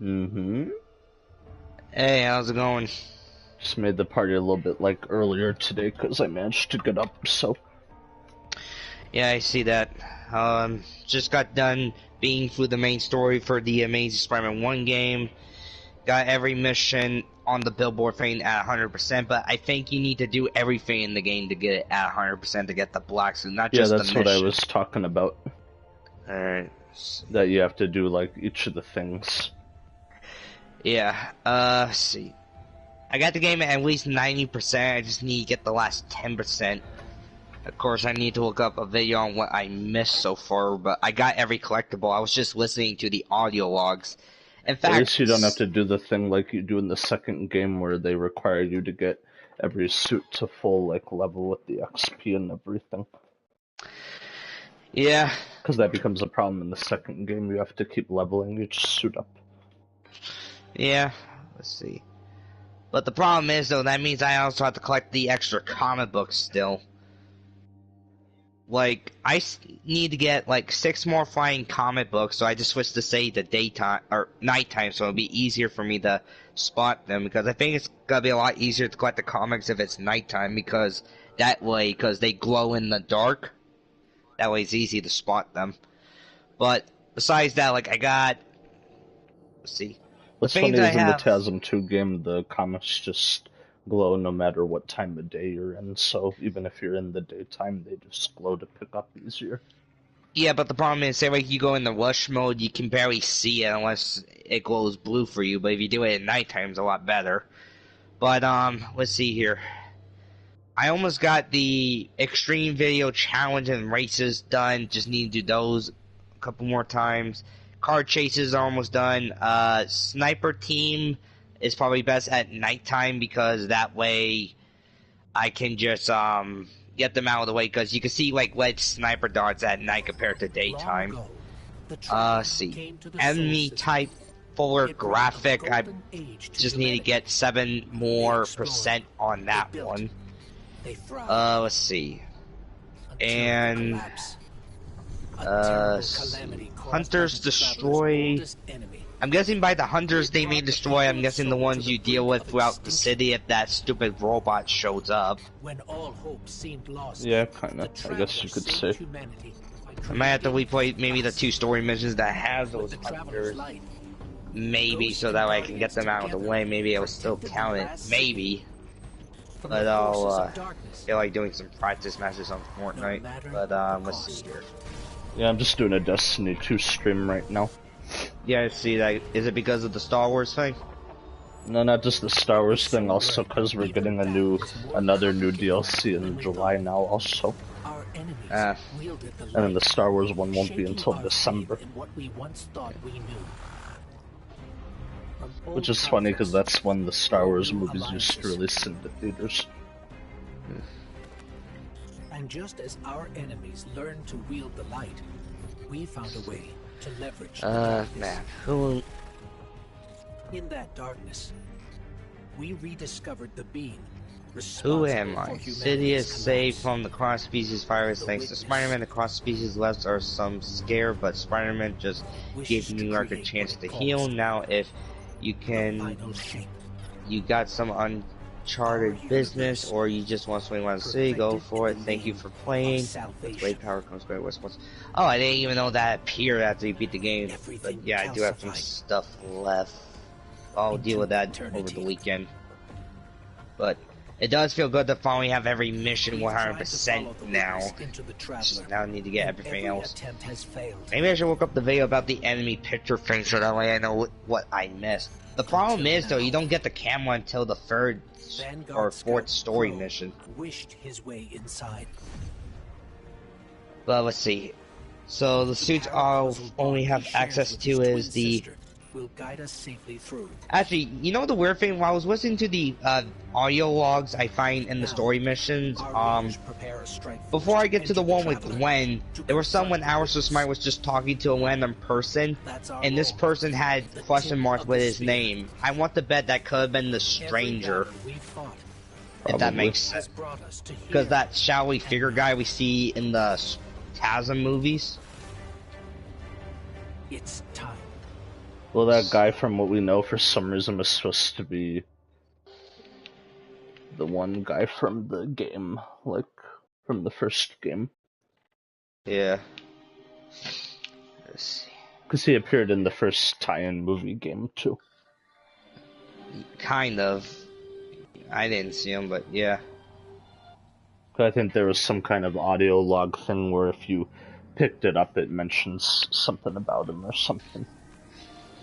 Mm-hmm. Hey, how's it going? Just made the party a little bit like earlier today because I managed to get up, so. Yeah, I see that. Just got done being through the main story for the Amazing Spider-Man 1 game. Got every mission on the billboard thing at 100%, but I think you need to do everything in the game to get it at 100% to get the black suit, not Yeah, just the that's what I mission. was talking about. Alright. That you have to do like each of the things. Yeah, let's see. I got the game at least 90%, I just need to get the last 10%. Of course, I need to look up a video on what I missed so far, but I got every collectible. I was just listening to the audio logs. In At fact, least you don't have to do the thing like you do in the second game where they require you to get every suit to full like level with the XP and everything. yeah, Because that becomes a problem in the second game. You have to keep leveling each suit up. yeah, let's see. But the problem is, though, that means I also have to collect the extra comic books still. Like, need to get, like, 6 more flying comic books, so I just switched to, say, the daytime, or nighttime, so it'll be easier for me to spot them, because I think it's gonna be a lot easier to collect the comics if it's nighttime, because that way, because they glow in the dark, that way it's easy to spot them. But, besides that, like, I got, let's see, the What's things funny I is in the have, TASM 2 game, the comics just glow no matter what time of day you're in, so even if you're in the daytime, they just glow to pick up easier. yeah, but the problem is, say like you go in the rush mode, you can barely see it unless it glows blue for you, but if you do it at nighttime, it's a lot better. But, let's see here. I almost got the Extreme Video Challenge and races done, just need to do those a couple more times. Car chases are almost done. Sniper team is probably best at nighttime because that way I can just, get them out of the way, because you can see, like, red sniper darts at night compared to daytime. See. Enemy type fuller graphic, I just need to get 7 more percent on that one. Let's see. And, Hunters destroy... I'm guessing by the hunters they may destroy, I'm guessing the ones you deal with throughout the city if that stupid robot shows up. Yeah, kinda. I guess you could say. I might have to replay maybe the 2 story missions that have those hunters. Maybe, so that way I can get them out of the way. Maybe I'll still count it. Maybe. But I'll, feel like doing some practice matches on Fortnite. But, let's see here. Yeah, I'm just doing a Destiny 2 stream right now. Yeah, I see that. Is it because of the Star Wars thing? No, not just the Star Wars thing, also because we're getting another new DLC in July now, also. And then the Star Wars one won't be until December. Which is funny because that's when the Star Wars movies used to release in the theaters. And just as our enemies learned to wield the light, we found a way to leverage man, who... In that darkness, we rediscovered the being. Who am I? City is saved from the cross-species virus thanks to Spider-Man. The cross-species left are some scared, but Spider-Man just gave New York a chance to heal. Now, if you got some uncharted business, or you just want to swing around the city, go for it. Thank you for playing. Great power comes great response. Oh, I didn't even know that appeared after you beat the game. But yeah, I do have some stuff left. I'll deal with that over the weekend. But it does feel good to finally have every mission 100% now. Just now I need to get everything else. Maybe I should look up the video about the enemy picture thing so that way I know what I missed. The problem is, though, you don't get the camera until the 3rd or 4th story mission. But let's see. So the suits I'll only have access to is the... Will guide us safely through. Actually, you know the weird thing? While I was listening to the audio logs I find in the story missions, before I get to the one with Gwen, there was someone Alice was Smart was just talking to a random person, and this person had question marks with his name. I want to bet that could have been the stranger. If that makes sense. Because that shadowy figure guy we see in the TASM movies. It's time. Well, that guy, from what we know, for some reason was supposed to be the one guy from the game, like, from the first game. Yeah. Let's see. Because he appeared in the first tie-in movie game, too. Kind of. I didn't see him, but yeah. I think there was some kind of audio log thing where if you picked it up, it mentions something about him or something.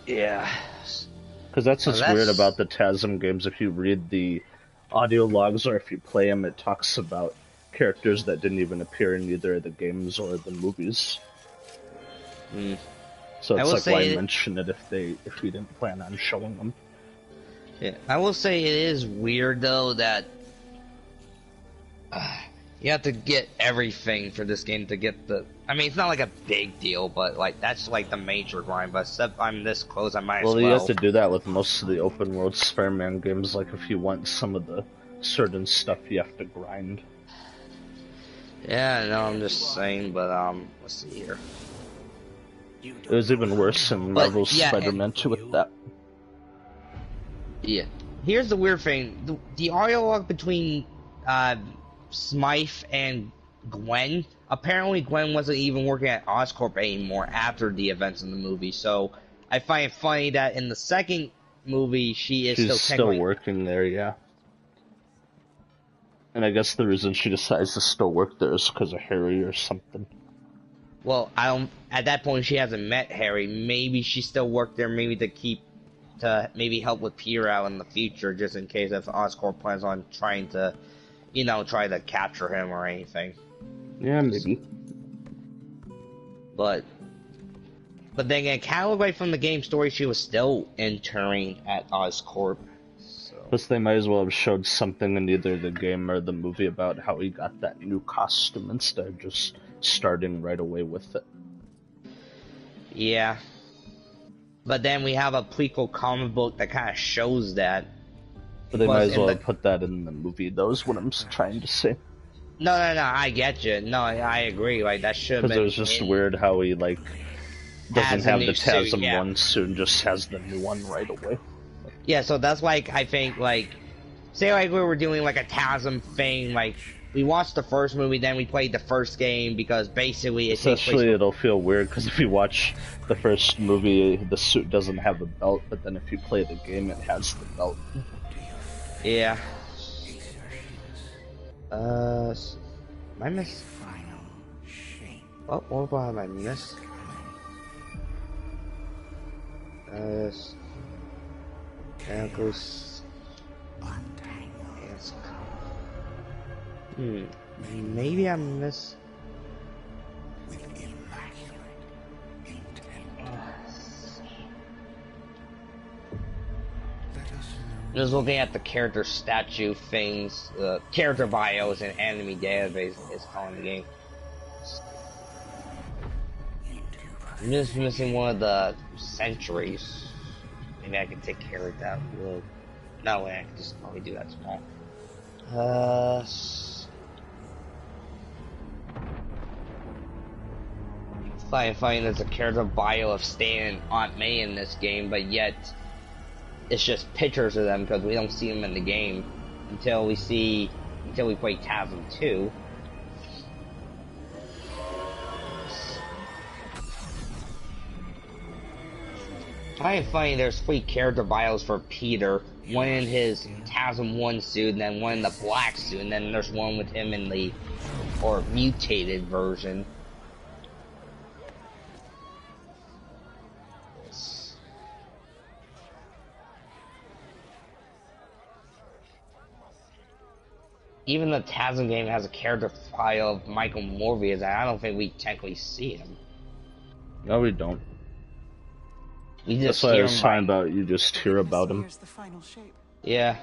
Yeah. Because that's what's weird about the TASM games. If you read the audio logs or if you play them, it talks about characters that didn't even appear in either the games or the movies. So it's like, why mention it if we didn't plan on showing them? Yeah, I will say it is weird though that you have to get everything for this game to get the. I mean, it's not like a big deal, but like that's like the major grind. But except I'm this close, I might as well. Well, you have to do that with most of the open world Spider-Man games. Like if you want some of the certain stuff, you have to grind. Yeah, no, I'm just saying. But let's see here. It was even worse in Marvel's Spider-Man 2 with that. Yeah. Here's the weird thing: the audio log between Smythe and Gwen. Apparently, Gwen wasn't even working at Oscorp anymore after the events in the movie. So I find it funny that in the second movie, she's still working there. Yeah. And I guess the reason she decides to still work there is because of Harry or something. Well, at that point, she hasn't met Harry. Maybe she still worked there, maybe to maybe help with Peter out in the future, just in case if Oscorp plans on trying to, try to capture him or anything. Yeah, maybe. But then again, kind of away from the game story, she was still interning at Oscorp. So. Plus, they might as well have showed something in either the game or the movie about how he got that new costume instead of just starting right away with it. Yeah. But then we have a prequel comic book that kind of shows that. But they might as well have put that in the movie, though, is what I'm trying to say. No, I get you. No, I agree. Like, that should have been... Because it was just weird how he, like, doesn't have the TASM 1 suit and just has the new one right away. Yeah, so that's like, I think, like... Say, like, we were doing, like, a TASM thing, like... We watched the first movie, then we played the first game, because basically it takes place... it'll feel weird, because if you watch the first movie, the suit doesn't have a belt, but then if you play the game, it has the belt. Yeah. I miss... What about I miss? Ankles... Maybe I miss... With immaculate intent. Just looking at the character statue things, character bios and enemy database is calling the game. I'm just missing one of the centuries. Maybe I can take care of that. No way, I can just probably do that small. I find there's a character bio of Stan and Aunt May in this game, but yet it's just pictures of them because we don't see them in the game until we play TASM 2. I find there's 3 character bios for Peter, one in his TASM 1 suit, and then one in the black suit, and then there's one with him in the mutated version. Even the TASM game has a character file of Michael Morbius, and I don't think we technically see him. No, we don't. That's why I was talking about, you just hear about him. Yeah.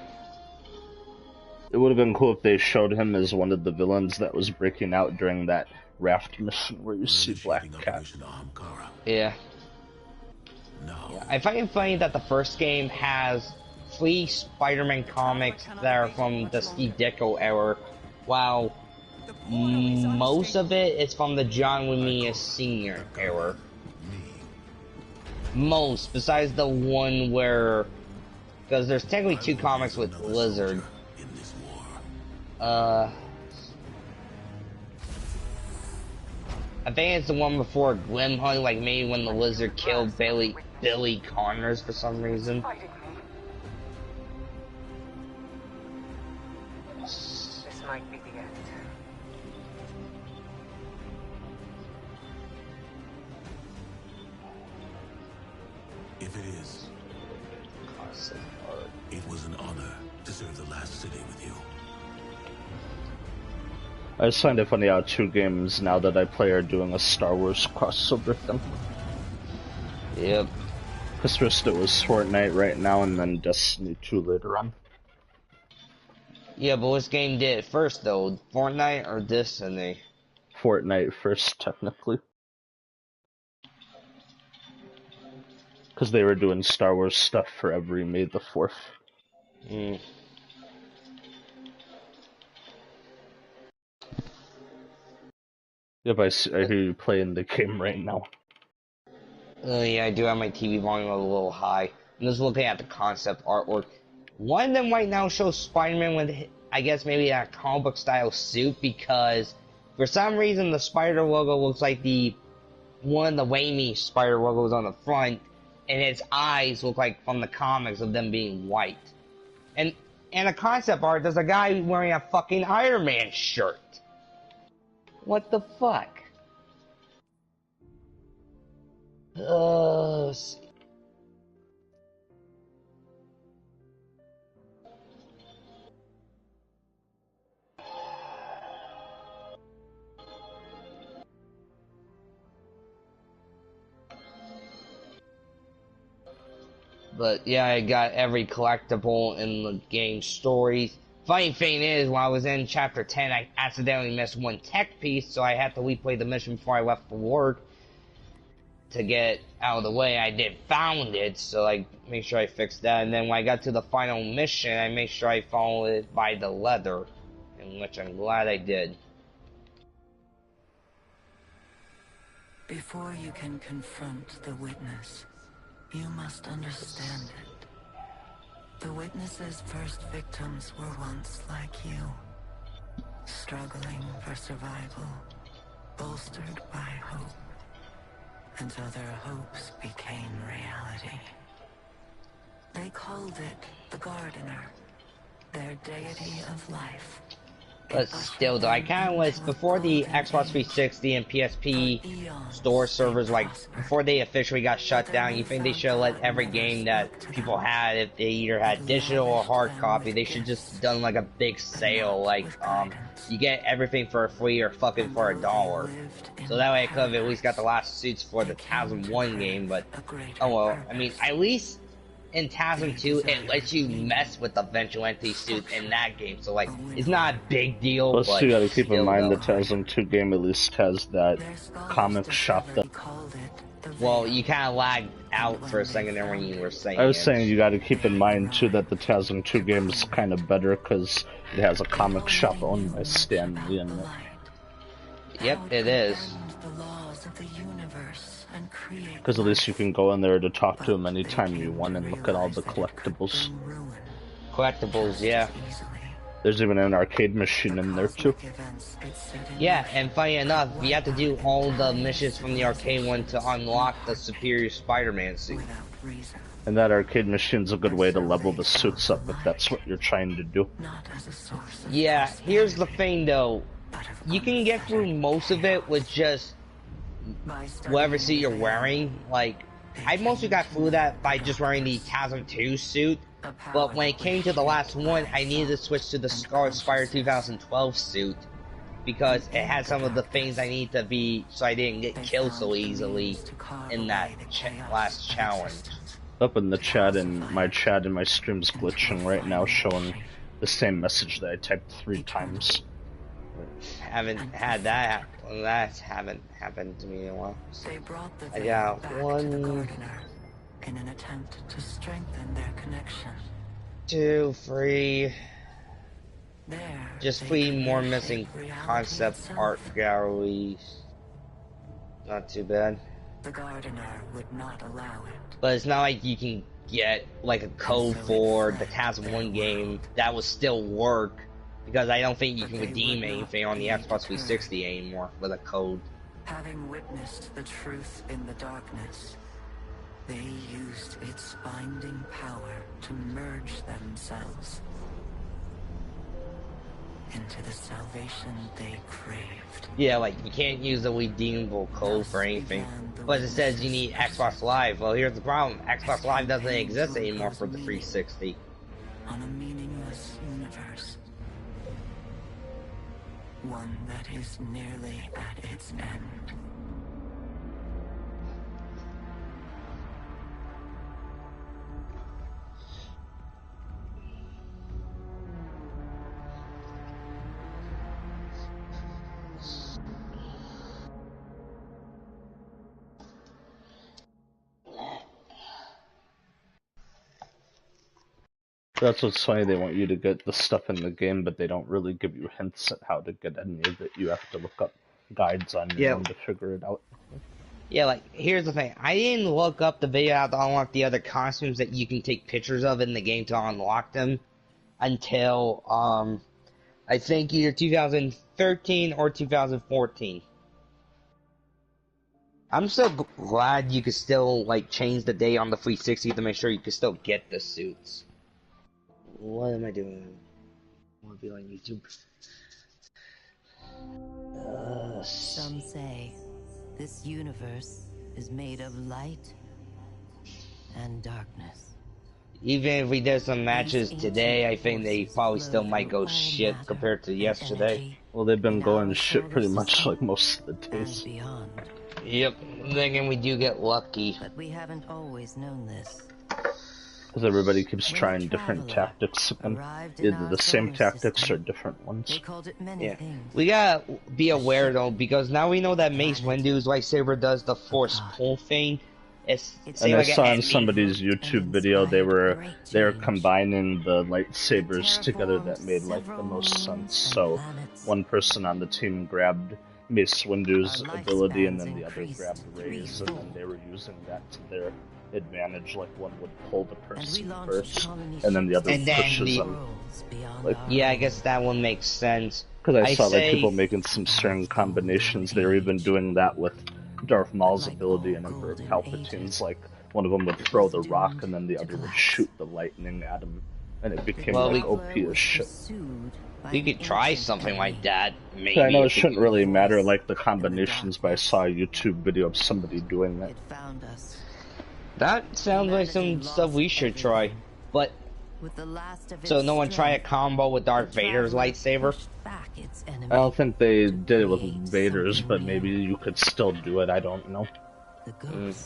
It would have been cool if they showed him as one of the villains that was breaking out during that raft mission where you see Black Cat. Yeah. I find it funny that the first game has 3 Spider-Man comics that are from the Steve Ditko era, while most of it is from the John Romita Sr. era. most, besides the one where, because there's technically 2 comics with Lizard. I think it's the one before Glim Hunt, like maybe when the Lizard killed Billy Connors for some reason. This might be the end. If it is, it was an honor to serve the last city with you. I just find it funny how 2 games now that I play are doing a Star Wars crossover thing. Yep. Because first it was Fortnite right now, and then Destiny 2 later on. Yeah, but which game did it first though? Fortnite or Destiny? Fortnite first, technically. Because they were doing Star Wars stuff for every May the 4th. Mm. Yep, I hear you playing the game right now. Oh yeah, I do have my TV volume a little high. I'm just looking at the concept artwork. One of them right now shows Spider-Man with, I guess maybe a comic book style suit, because for some reason the Spider logo looks like one of the Raimi Spider logos on the front, and its eyes look like from the comics of them being white. And a concept art, there's a guy wearing a fucking Iron Man shirt. What the fuck? But yeah, I got every collectible in the game stories. Funny thing is, when I was in chapter 10, I accidentally missed one tech piece, so I had to replay the mission before I left for work to get out of the way. I did found it, so I made sure I fixed that. And then when I got to the final mission, I made sure I followed it by the leather, in which I'm glad I did. Before you can confront the witness, you must understand it. The witness's first victims were once like you, struggling for survival, bolstered by hope, until their hopes became reality. They called it the Gardener, their deity of life. But still, though, I kind of wish before the Xbox 360 and PSP store servers, like, before they officially got shut down, you think they should have let every game that people had, if they either had digital or hard copy, they should just done, like, a big sale, like, you get everything for free or fucking for $1. So that way I could have at least got the last suits for the 2001 game, but, oh well, I mean, at least in TASM 2, it lets you mess with the vigilante suit in that game, so like, it's not a big deal. Plus, but you gotta keep in mind though, the TASM 2 game at least has that comic shop that... Well, you kind of lagged out for a second there when you were saying I was saying you gotta keep in mind too that the TASM 2 game is kind of better because it has a comic shop owned by Stan Lee in it. Yep, it is. Because at least you can go in there to talk to him anytime you want and look at all the collectibles. Collectibles, yeah. There's even an arcade machine in there too. Yeah, and funny enough, you have to do all the missions from the arcade one to unlock the superior Spider-Man suit. And that arcade machine's a good way to level the suits up if that's what you're trying to do. Yeah, here's the thing though. You can get through most of it with just whatever suit you're wearing. Like, I mostly got through that by just wearing the TASM 2 suit. But when it came to the last one, I needed to switch to the Scarlet Spider 2012 suit. Because it had some of the things I need to be, so I didn't get killed so easily in that last challenge. Up in the chat, and my chat and my stream's glitching right now, showing the same message that I typed 3 times. Haven't had that happen. That haven't happened to me in a while. I got one, in an attempt to strengthen their connection. 2, 3. There, Just 3 more missing concept art galleries. Not too bad. The gardener would not allow it. But it's not like you can get like a code for the Task 1 game that will still work, because I don't think you can redeem anything on the Xbox 360 anymore with a code. Having witnessed the truth in the darkness, they used its binding power to merge themselves into the salvation they craved. Yeah, like you can't use a redeemable code for anything. But it says you need Xbox Live. Well, here's the problem. Xbox Live doesn't exist anymore for the 360. On a meaningless universe. One that is nearly at its end. That's what's funny, they want you to get the stuff in the game, but they don't really give you hints at how to get any of it. You have to look up guides on your own to figure it out. Yeah, like, here's the thing. I didn't look up the video how to unlock the other costumes that you can take pictures of in the game to unlock them until, I think either 2013 or 2014. I'm so glad you could still, like, change the day on the 360 to make sure you could still get the suits. What am I doing? I want to be on YouTube. Some say this universe is made of light and darkness. Even if we did some matches today, I think they probably still might go shit compared to yesterday. Well, they've been going shit pretty much like most of the days. Yep, then we do get lucky. But we haven't always known this. Because everybody keeps trying different tactics, and either the same tactics or different ones. Yeah, we gotta be aware though, because now we know that Mace Windu's lightsaber does the force pull thing. And I saw in somebody's YouTube video they were combining the lightsabers together that made like the most sense. So one person on the team grabbed Mace Windu's ability, and then the other grabbed Rey's, and then they were using that to their advantage. Like one would pull the person first, and then the other pushes them. Like, yeah, I guess that one makes sense. Because I saw like people making some certain combinations. They were even doing that with Darth Maul's ability and Emperor Palpatine's. Like one of them would throw the rock, and then the other would shoot the lightning at him, and it became like OP as shit. We could try something like that, maybe. I know it shouldn't really matter, like the combinations, but I saw a YouTube video of somebody doing that. That sounds like some stuff we should try, but... So no one try a combo with Darth Vader's lightsaber? I don't think they did it with Vader's, but maybe you could still do it, I don't know.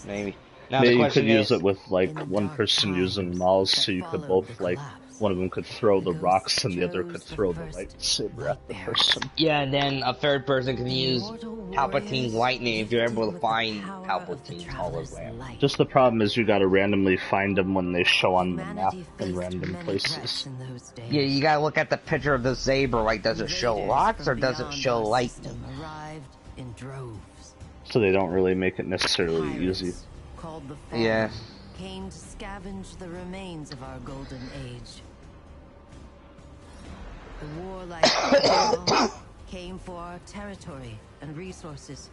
Maybe. Now maybe you could use it with, like, one person using Maul's, so you could both, like, one of them could throw the rocks and the other could throw the lightsaber at the person. Yeah, and then a third person can use Palpatine's lightning if you're able to find Palpatine's hologram. Just the problem is you gotta randomly find them when they show on the map in random places. Yeah, you gotta look at the picture of the saber, like does it show rocks or does it show lightning? So they don't really make it necessarily easy. Yeah. Came to scavenge the remains of our golden age. The warlike came for our territory and resources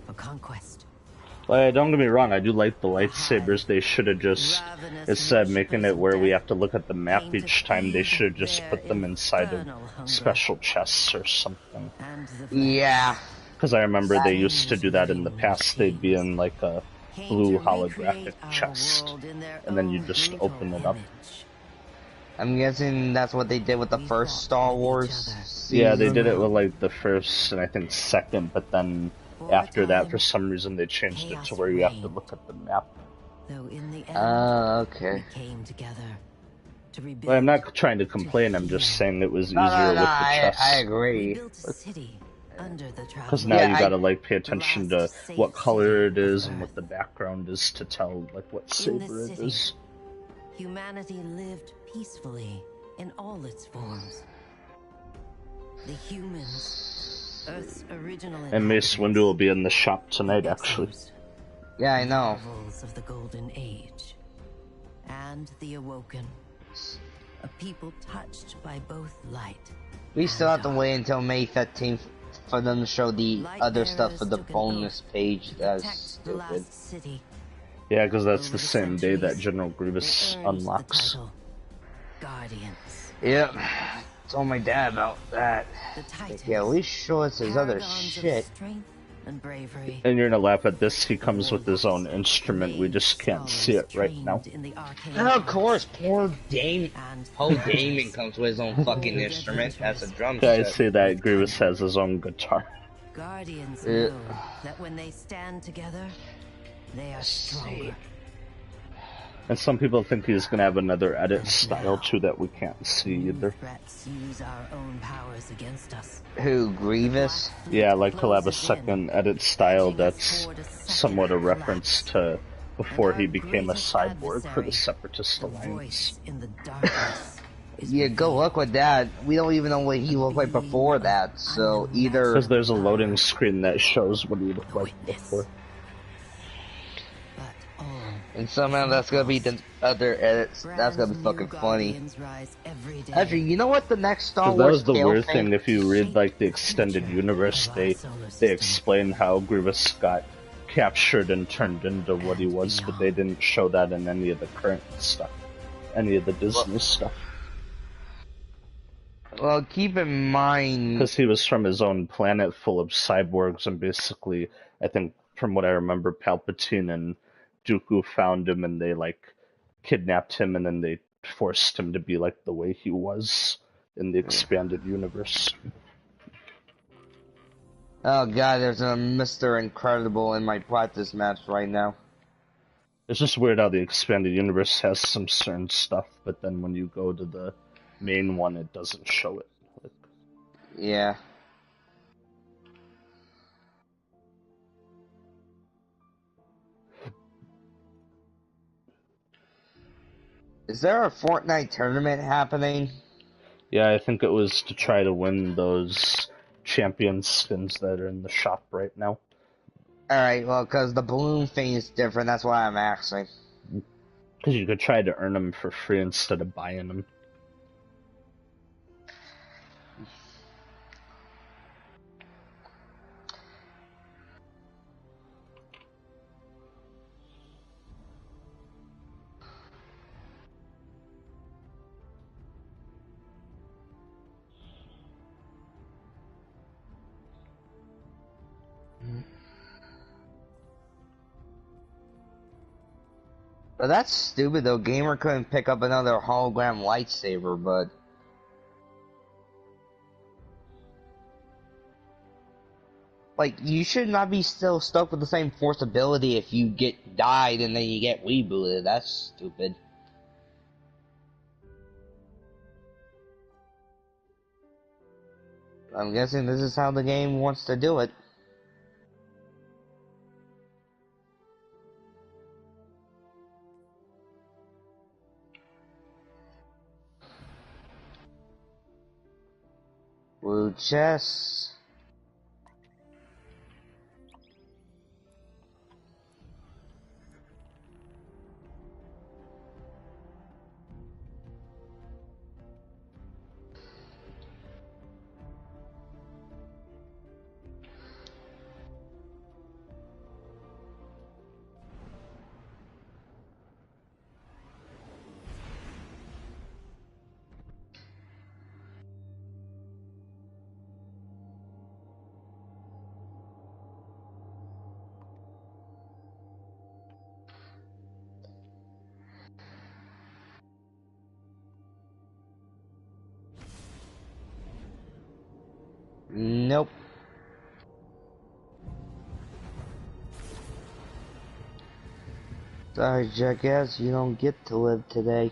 for conquest. Well, don't get me wrong, I do like the lightsabers. They should have just, instead of making it where we have to look at the map each time, they should have just put them inside of special chests or something. Yeah. Because I remember they used to do that in the past. They'd be in like a blue holographic chest, and then you just open it up. I'm guessing that's what they did with the first Star Wars season. Yeah, they did it with like the first and I think second, but then after that, for some reason, they changed it to where you have to look at the map. Okay. But I'm not trying to complain, I'm just saying it was easier with the chest. I agree. Because now you gotta like pay attention to what color it is and what the background is to tell like what saber it is. Humanity lived peacefully in all its forms. The humans, Earth's original And Mace Windu will be in the shop tonight, actually. Yeah, I know. Marvels of the Golden Age. And the Awoken. A people touched by both light. We still have to dark. wait until May 15th for them to show the other stuff for the bonus page. That's stupid. Yeah, because that's the same day that General Grievous unlocks. Guardians. Yep. Told my dad about that. Like, yeah, at least show us his other shit. And bravery. And you're gonna laugh at this, he comes with his own instrument, we just can't see it right now. Oh, of course, poor Damon comes with his own fucking instrument. That's a drum set. Guys say that Grievous has his own guitar. Guardians know that when they stand together, they are stronger. And some people think he's gonna have another edit style too that we can't see either. Threats use our own powers against us. Who, Grievous? Yeah, like he'll have a second edit style that's somewhat a reference to before he became a cyborg for the Separatist Alliance. Yeah, go look with that. We don't even know what he looked like before that, so either... Because there's a loading screen that shows what he looked like before. And somehow that's gonna be the other edits. That's gonna be fucking funny. Actually, you know what the next Star Wars that was the Tale weird thing. If you read like the extended universe, they explain how Grievous got captured and turned into what he was, but they didn't show that in any of the current stuff, any of the Disney stuff. Well, keep in mind, because he was from his own planet full of cyborgs, and basically, I think from what I remember, Palpatine and Dooku found him and they like kidnapped him and then they forced him to be like the way he was in the expanded universe. Oh god, there's a Mr. Incredible in my practice match right now. It's just weird how the expanded universe has some certain stuff, but then when you go to the main one, it doesn't show it. Like... Yeah. Is there a Fortnite tournament happening? Yeah, I think it was to try to win those champion skins that are in the shop right now. Alright, well, because the balloon thing is different, that's why I'm asking. Because you could try to earn them for free instead of buying them. But that's stupid though. Gamer couldn't pick up another hologram lightsaber, but... Like, you should not be still stuck with the same force ability if you get died and then you get rebooted. That's stupid. I'm guessing this is how the game wants to do it. Blue chest. Nope. Sorry, jackass, you don't get to live today.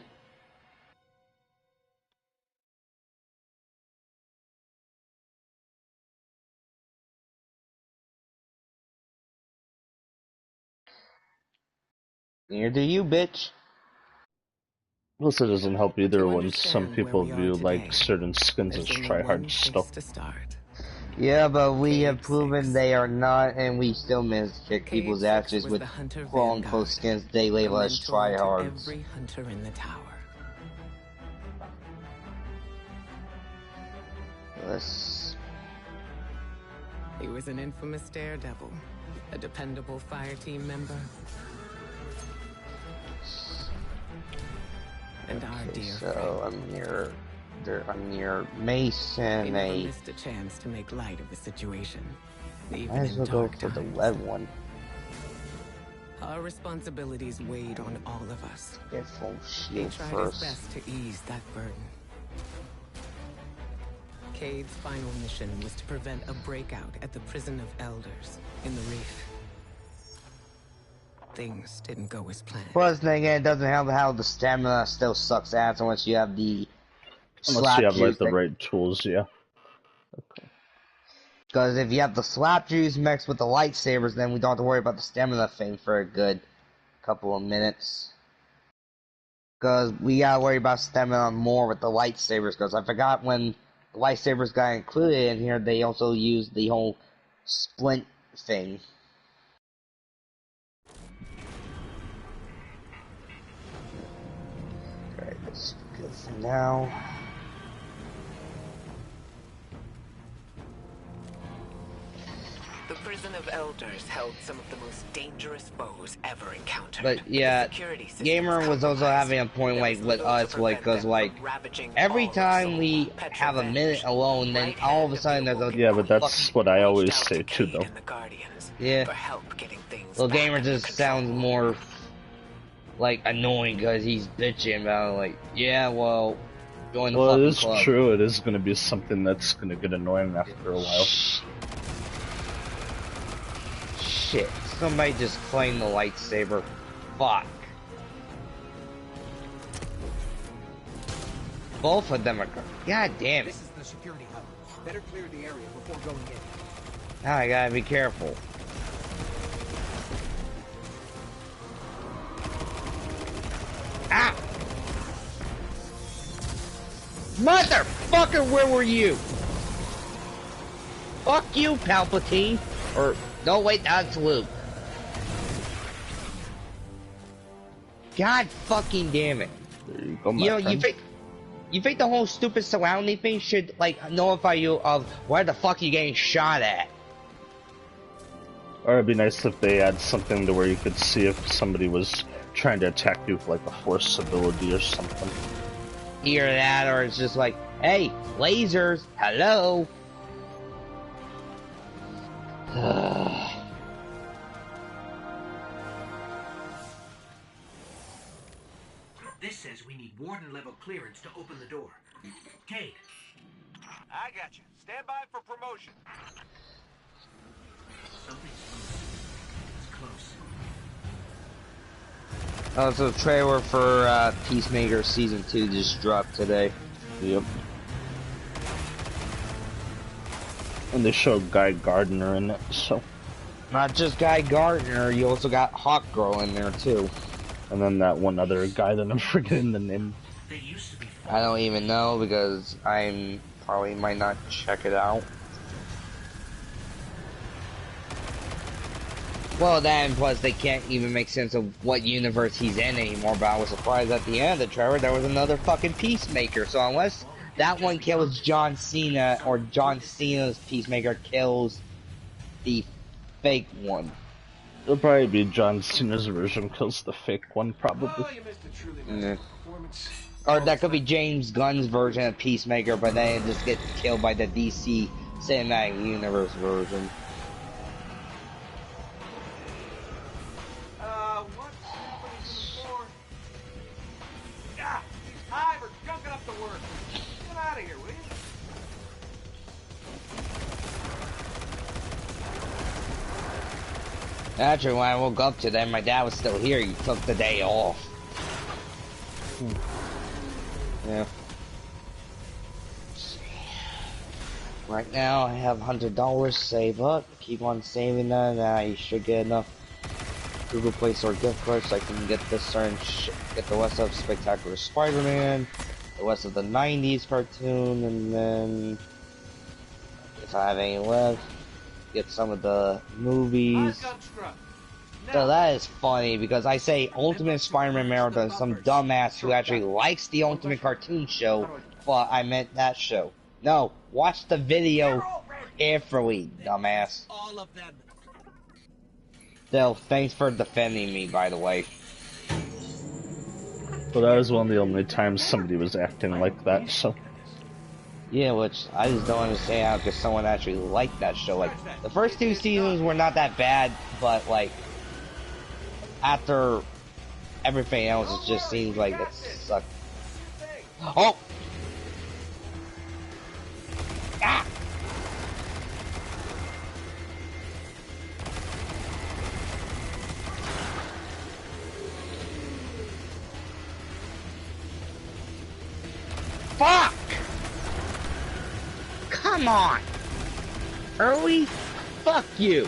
Neither do you, bitch. Plus, it doesn't help either when some people view like certain skins as tryhard stuff. Yeah, but we have proven they are not, and we still managed to kick people's asses with quote-unquote skins they label as tryhards. Every hunter in the tower. He was an infamous daredevil, a dependable fire team member, and our dear friend. I'm near Mason. He never missed a chance to make light of the situation. Might as well go for the red one. Our responsibilities weighed on all of us. Get full He shield tried first. his best to ease that burden. Cade's final mission was to prevent a breakout at the Prison of Elders in the Reef. Things didn't go as planned. Plus, then again, it doesn't help how the stamina still sucks ass unless you have the Unless you have like the thing. right tools, yeah. Okay. Because if you have the slap juice mixed with the lightsabers, then we don't have to worry about the stamina thing for a good couple of minutes. Because we gotta worry about stamina more with the lightsabers. Because I forgot when the lightsabers got included in here, they also used the whole splint thing. Alright, that's good for now. The Prison of Elders held some of the most dangerous foes ever encountered. But yeah, Gamer was also having a point like with us, like, cause like every time we have a minute alone, then all of a sudden there's a yeah, but that's what I always say too, though. Yeah. Well, Gamer just sounds more like annoying because he's bitching about it, like, yeah, well, join the fucking club. Well, it is true. It is gonna be something that's gonna get annoying after a while. Shit, somebody just claimed the lightsaber. Fuck. Both of them are... God damn it. This is the security hub. Better clear the area before going in. Now I gotta be careful. Ah! Motherfucker, where were you? Fuck you, Palpatine. Or... No, wait, that's Luke. God fucking damn it. There you go, my friend. You think the whole stupid surrounding thing should, like, notify you of where the fuck you're getting shot at? Or it'd be nice if they had something to where you could see if somebody was trying to attack you with, like, a force ability or something. Either that, or it's just like, hey, lasers, hello? This says we need warden level clearance to open the door. Cade. I got you. Stand by for promotion. Something's moving. It's close. Oh, so the trailer for Peacemaker Season 2 just dropped today. Yep. And they showed Guy Gardner in it, so... Not just Guy Gardner, you also got Hawkgirl in there too. And then that one other guy that I'm forgetting the name. They used to be I don't even know because I probably might not check it out. Well, that and plus they can't even make sense of what universe he's in anymore, but I was surprised at the end of the trailer there was another fucking Peacemaker, so unless that one kills John Cena, or John Cena's Peacemaker kills the fake one. It'll probably be John Cena's version kills the fake one, probably. Oh, you missed a truly masterful performance. Or that could be James Gunn's version of Peacemaker, but then it just gets killed by the DC Cinematic Universe version. What's happening to the floor? Yeah, these hive are gunking up the work. Get out of here, will you? Actually, when I woke up today, my dad was still here. He took the day off. Yeah. Let's see. Right now, I have $100 save up. Keep on saving that, and I should get enough Google Play Store gift cards so I can get this certain get the rest of Spectacular Spider-Man, the rest of the '90s cartoon, and then So I have any left. Get some of the movies. Now, So that is funny because I say Ultimate Spider-Man Marathon, some dumbass who actually likes the Ultimate cartoon show, but I meant that show. No, watch the video carefully, dumbass. All of them. Still, thanks for defending me, by the way. Well, that was one of the only times somebody was acting like that, so. Yeah, which I just don't understand how because someone actually liked that show. Like, the first 2 seasons were not that bad, but like, after everything else, it just seems like it sucked. Oh! Ah! Fuck! Come on! Early? Fuck you!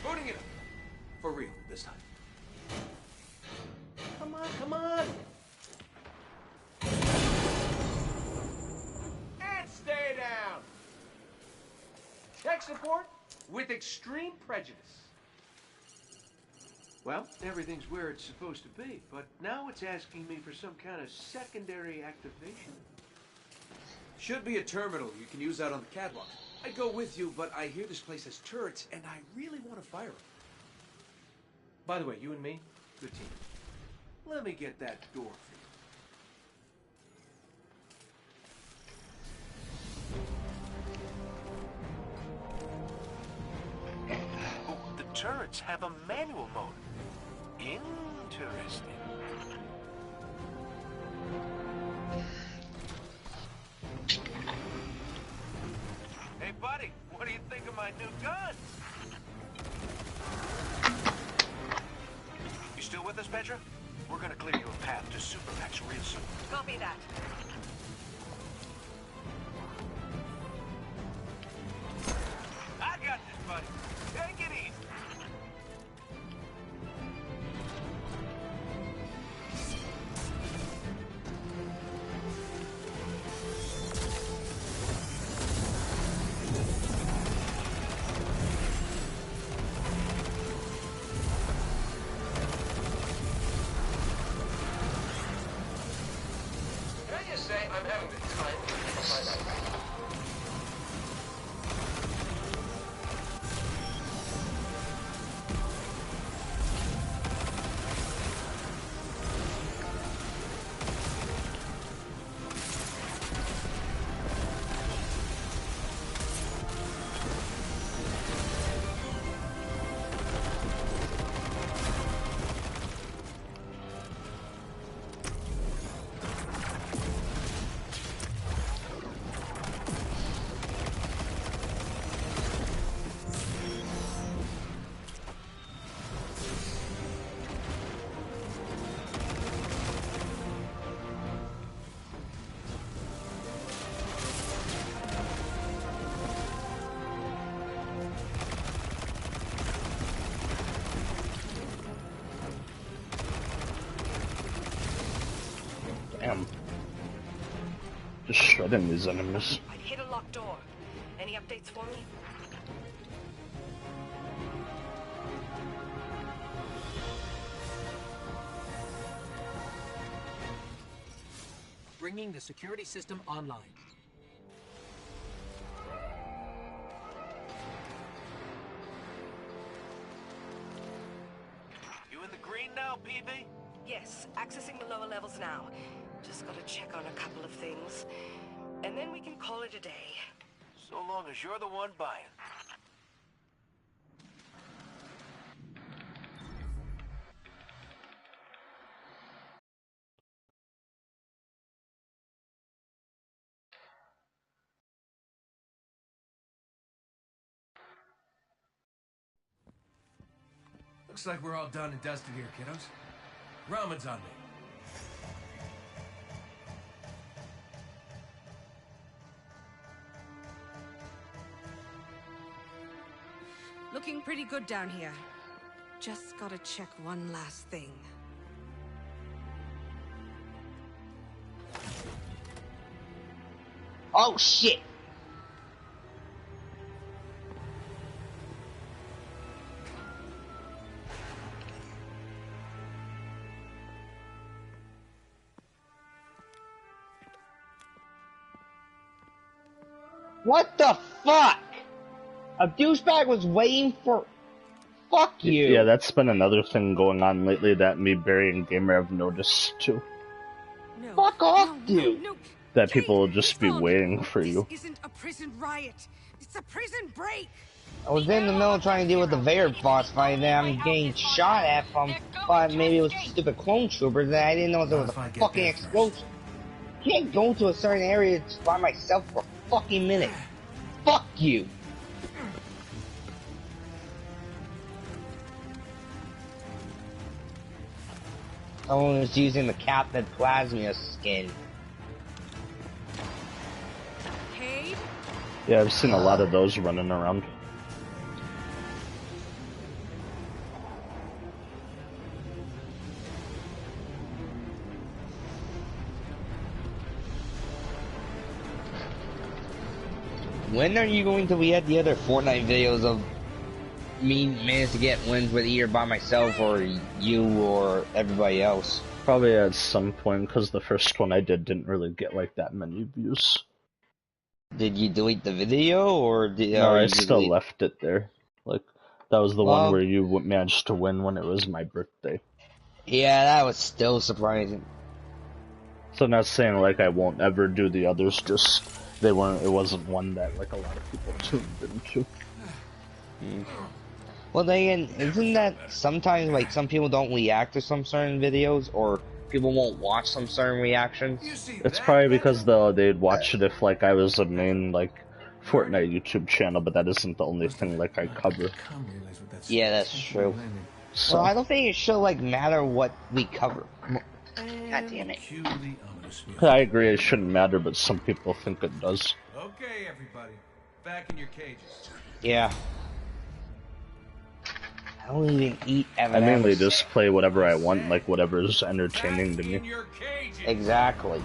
Booting it up. For real this time. Come on, come on. And stay down. Tech support with extreme prejudice. Well, everything's where it's supposed to be, but now it's asking me for some kind of secondary activation. Should be a terminal. You can use that on the catwalk. I'd go with you, but I hear this place has turrets, and I really want to fire them. By the way, you and me, good team. Let me get that door for you. Oh, the turrets have a manual mode. Interesting. Hey, buddy, what do you think of my new gun? You still with us, Petra? We're gonna clear you a path to Supermax real soon. Copy that. I got this, buddy. Take it easy. Can I just say I'm having the time of my life. Damn. Just shredding these enemies. I'd hit a locked door. Any updates for me? Bringing the security system online. You in the green now, PV? Yes, accessing the lower levels now. Just gotta check on a couple of things. And then we can call it a day. So long as you're the one buying. Looks like we're all done and dusted here, kiddos. Ramen's on me. Looking pretty good down here. Just gotta check one last thing. Oh shit! What the fuck? A douchebag was waiting for... Fuck you! Yeah, that's been another thing going on lately that me, Barry, and Gamer have noticed too. No, Fuck off, dude! no. That people will just be Hold on. waiting for you. This isn't a prison riot. It's a prison break. I was in the middle trying to deal with the Vader boss fight, and I'm getting shot at from... But maybe it was stupid clone troopers, and I didn't know there was a fucking explosion. I can't go to a certain area by myself for a fucking minute. Fuck you! Someone was using the Captain Plasmia skin. Cade? Yeah, I've seen a lot of those running around. When are you going to react the other Fortnite videos of me managed to get wins with either by myself or you or everybody else? Probably at some point, because the first one I didn't really get like that many views. Did you delete the video or did No, I you still left it there. Like, that was the one where you managed to win when it was my birthday. Yeah, that was still surprising. So I'm not saying like I won't ever do the others, just it wasn't one that like a lot of people tuned into. Well, then isn't that sometimes like some people don't react to some certain videos or people won't watch some certain reactions? It's probably because they'd watch it if like I was a main like Fortnite YouTube channel, but that isn't the only thing like I cover. Yeah, that's true. So Well, I don't think it should like matter what we cover. God damn it. I agree it shouldn't matter, but some people think it does. Okay, everybody. Back in your cages. Yeah. I don't even eat M&Ms. I mainly just play whatever I want, like whatever's entertaining to me. Exactly.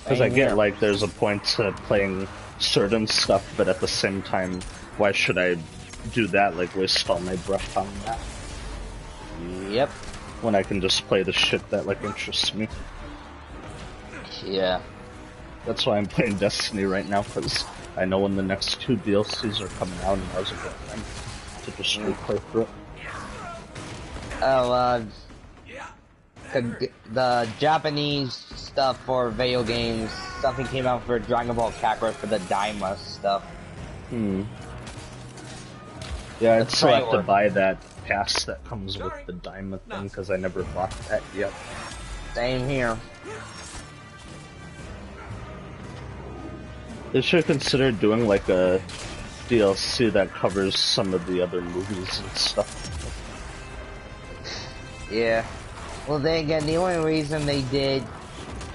Because I get like there's a point to playing certain stuff, but at the same time, why should I do that? Like waste all my breath on that? Yep. When I can just play the shit that like interests me. Yeah. That's why I'm playing Destiny right now, because I know when the next 2 DLCs are coming out, and now's a good time to just replay for it. Oh, the Japanese stuff for video games, something came out for Dragon Ball Kakarot for the Daima stuff. Yeah, I'd still have to buy that pass that comes with the Daima thing, because I never bought that yet. Same here. They should consider doing like a DLC that covers some of the other movies and stuff. Yeah. Well, then again, the only reason they did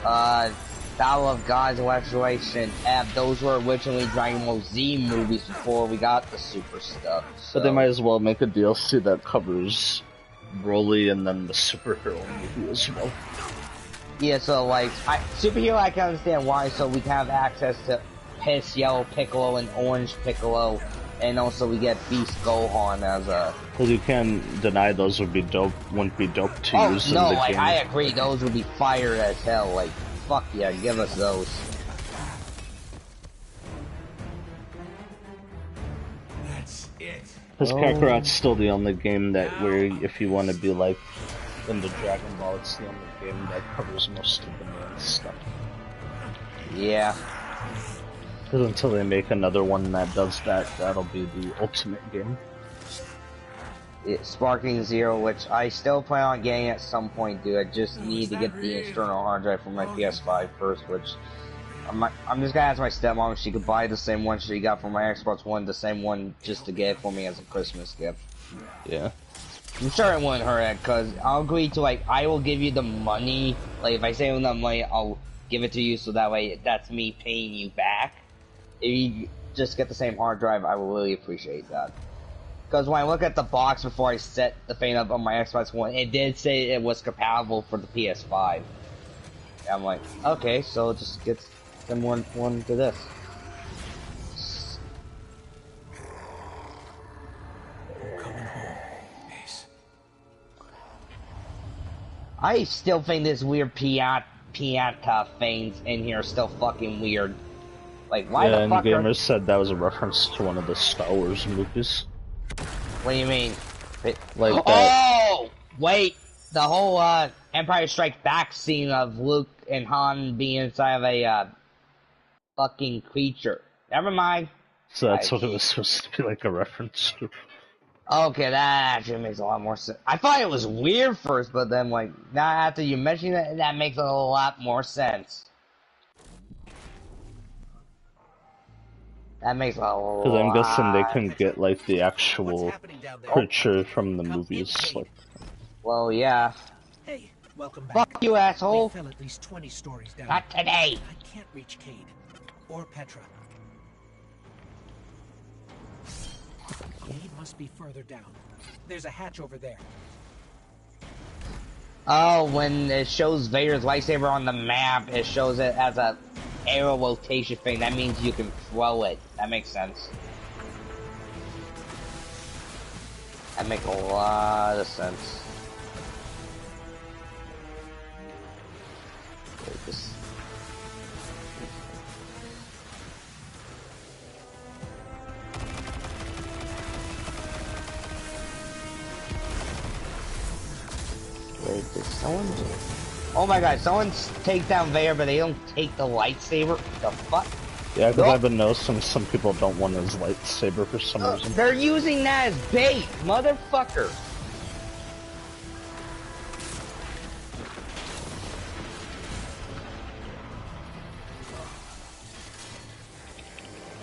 Battle of Gods and Restoration F, those were originally Dragon Ball Z movies before we got the Super stuff. So. But they might as well make a DLC that covers Broly and then the superhero movie as well. Yeah, so like, superhero I can understand why, so we can have access to Piss Yellow Piccolo and Orange Piccolo, and also we get Beast Gohan as a... Well, you can't deny those would be dope, wouldn't be dope to use in the game. Like, I agree, those would be fire as hell, like, fuck yeah, give us those. That's it. Because Kakarot's still the only game that where, if you want to be like, in the Dragon Ball, it's the only game that covers most of the main stuff. Yeah. Because until they make another one that does that, that'll be the ultimate game. Sparking Zero, which I still plan on getting at some point, dude. I just need to get the external hard drive for my PS5 first, which I'm just gonna ask my stepmom if she could buy the same one she got for my Xbox One, the same one, just to get it for me as a Christmas gift. Yeah. I'm sure it wouldn't hurt, cause I'll agree to, like, I will give you the money, like, if I save enough money, I'll give it to you, so that way, that's me paying you back. If you just get the same hard drive, I will really appreciate that. Because when I look at the box before I set the thing up on my Xbox One, it did say it was compatible for the PS5. And I'm like, okay, so just get them one to this. Coming home, Ace. I still think this weird piñata things in here are still fucking weird. Like, why the fuck and gamers said that was a reference to one of the Star Wars movies. What do you mean? Like that. Oh! Wait! The whole, Empire Strikes Back scene of Luke and Han being inside of a, fucking creature. Never mind. So that's what it was supposed to be, like a reference to. Okay, that actually makes a lot more sense. I thought it was weird first, but then, like, now after you mention it, that makes a lot more sense. That makes a lot. Because I'm guessing they couldn't get, like, the actual creature from the movies. Like. Well, yeah. Hey, welcome back. Fuck you, asshole. We fell at least 20 stories down. Not today. I can't reach Cade or Petra. Cade must be further down. There's a hatch over there. Oh, when it shows Vader's lightsaber on the map, it shows it as a arrow rotation thing. That means you can throw it. That makes sense. That makes a lot of sense. Wait, did someone do? Oh my god, someone's take down Vader, but they don't take the lightsaber? The fuck? Yeah, because I've been noticing some people don't want his lightsaber for some reason. They're using that as bait, motherfucker.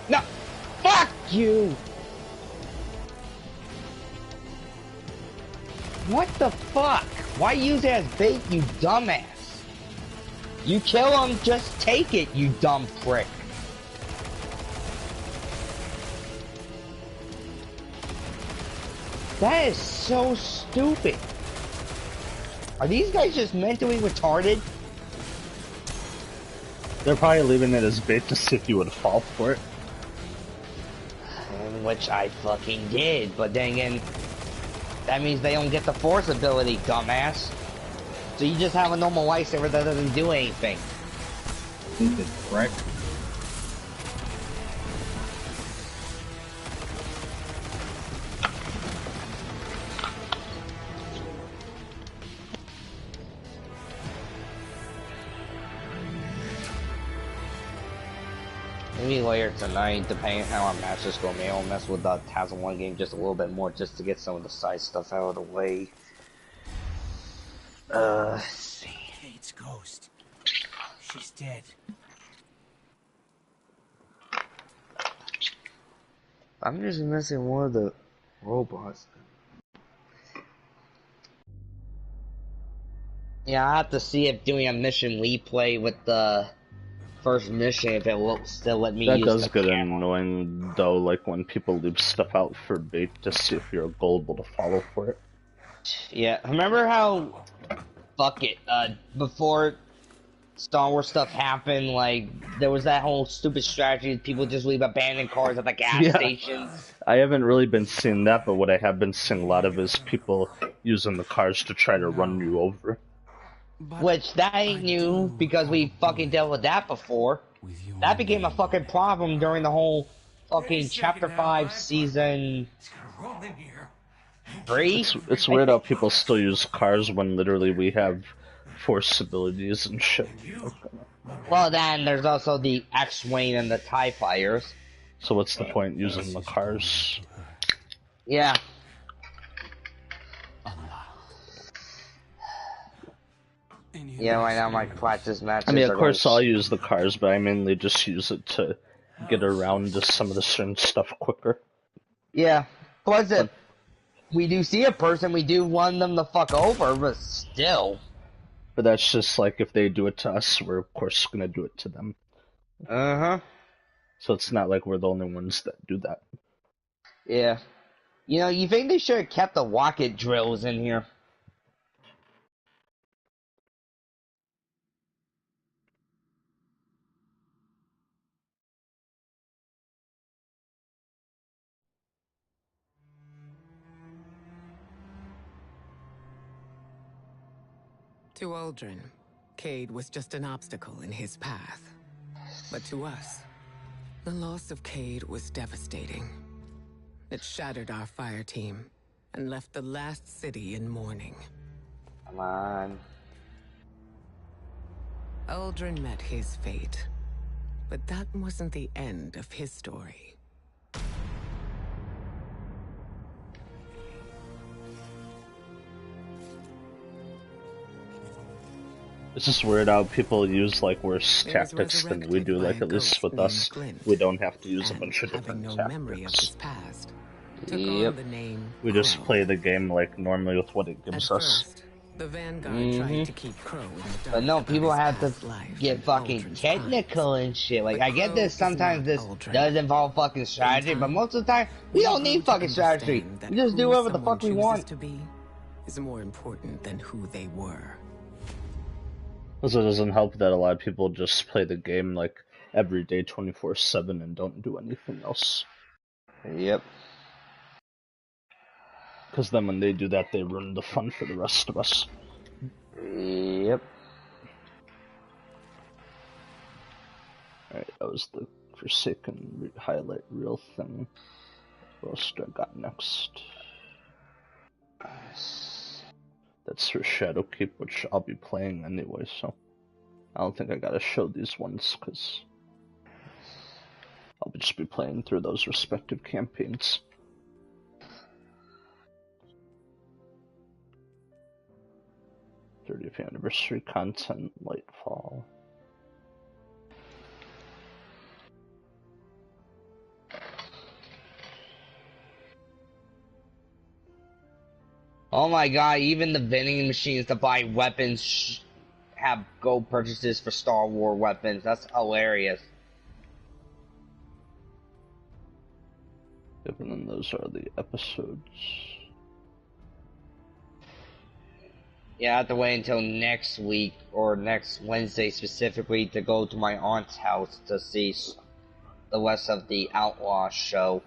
No! Fuck you! What the fuck? Why use it as bait, you dumbass? You kill him, just take it, you dumb prick. That is so stupid. Are these guys just mentally retarded? They're probably leaving it as bait to see if you would fall for it. Which I fucking did, but then again, that means they don't get the force ability, dumbass. So you just have a normal lightsaber that doesn't do anything. Stupid prick. Maybe later tonight, depending on how our matches go, maybe I'll mess with the Taz One game just a little bit more, just to get some of the side stuff out of the way. Let's see. Cade's ghost. She's dead. I'm just missing one of the robots. Yeah, I have to see if doing a mission replay with the first mission, if it will still let me use that does get annoying though, like when people leave stuff out for bait to see if you're gullible to follow for it. Yeah, remember how, fuck it, before Star Wars stuff happened, like, there was that whole stupid strategy, people just leave abandoned cars at the gas stations. I haven't really been seeing that, but what I have been seeing a lot of is people using the cars to try to run you over. Which, that ain't new, because we fucking dealt with that before. That became a fucking problem during the whole fucking Chapter 5 Season 3? It's weird how people still use cars when literally we have force abilities and shit. Well, then there's also the X-Wing and the TIE Fighters. So what's the point using the cars? Yeah. Yeah, right now my practice matches. I mean, of course I'll use the cars, but I mainly just use it to get around to some of the certain stuff quicker. Yeah. Plus, if we do see a person, we do want them to fuck over, but still. But that's just like if they do it to us, we're of course gonna do it to them. Uh-huh. So it's not like we're the only ones that do that. Yeah. You know, you think they should have kept the rocket drills in here? To Aldrin, Cade was just an obstacle in his path. But to us, the loss of Cade was devastating. It shattered our fire team and left the last city in mourning. Come on. Aldrin met his fate, but that wasn't the end of his story. It's just weird how people use like worse tactics than we do. Like at least with us, we don't have to use a bunch of different tactics. Yep. We just play the game like normally with what it gives us. The Vanguard tried to keep Crow in the dark. But no, people have to get fucking technical and shit. Like, I get this, sometimes this does involve fucking strategy, but most of the time, we don't need fucking strategy. We just do whatever the fuck we want. To be is more important than who they were. Also, it doesn't help that a lot of people just play the game like every day 24/7 and don't do anything else. Yep. Because then when they do that, they ruin the fun for the rest of us. Yep. Alright, that was the Forsaken highlight reel thing. What else do I got next? That's for Shadowkeep, which I'll be playing anyway, so I don't think I gotta show these ones, because I'll just be playing through those respective campaigns. '30th anniversary content, Lightfall. Oh my god, even the vending machines to buy weapons have gold purchases for Star Wars weapons. That's hilarious. Yep, and then those are the episodes. Yeah, I have to wait until next week, or next Wednesday specifically, to go to my aunt's house to see the rest of the Outlaw show.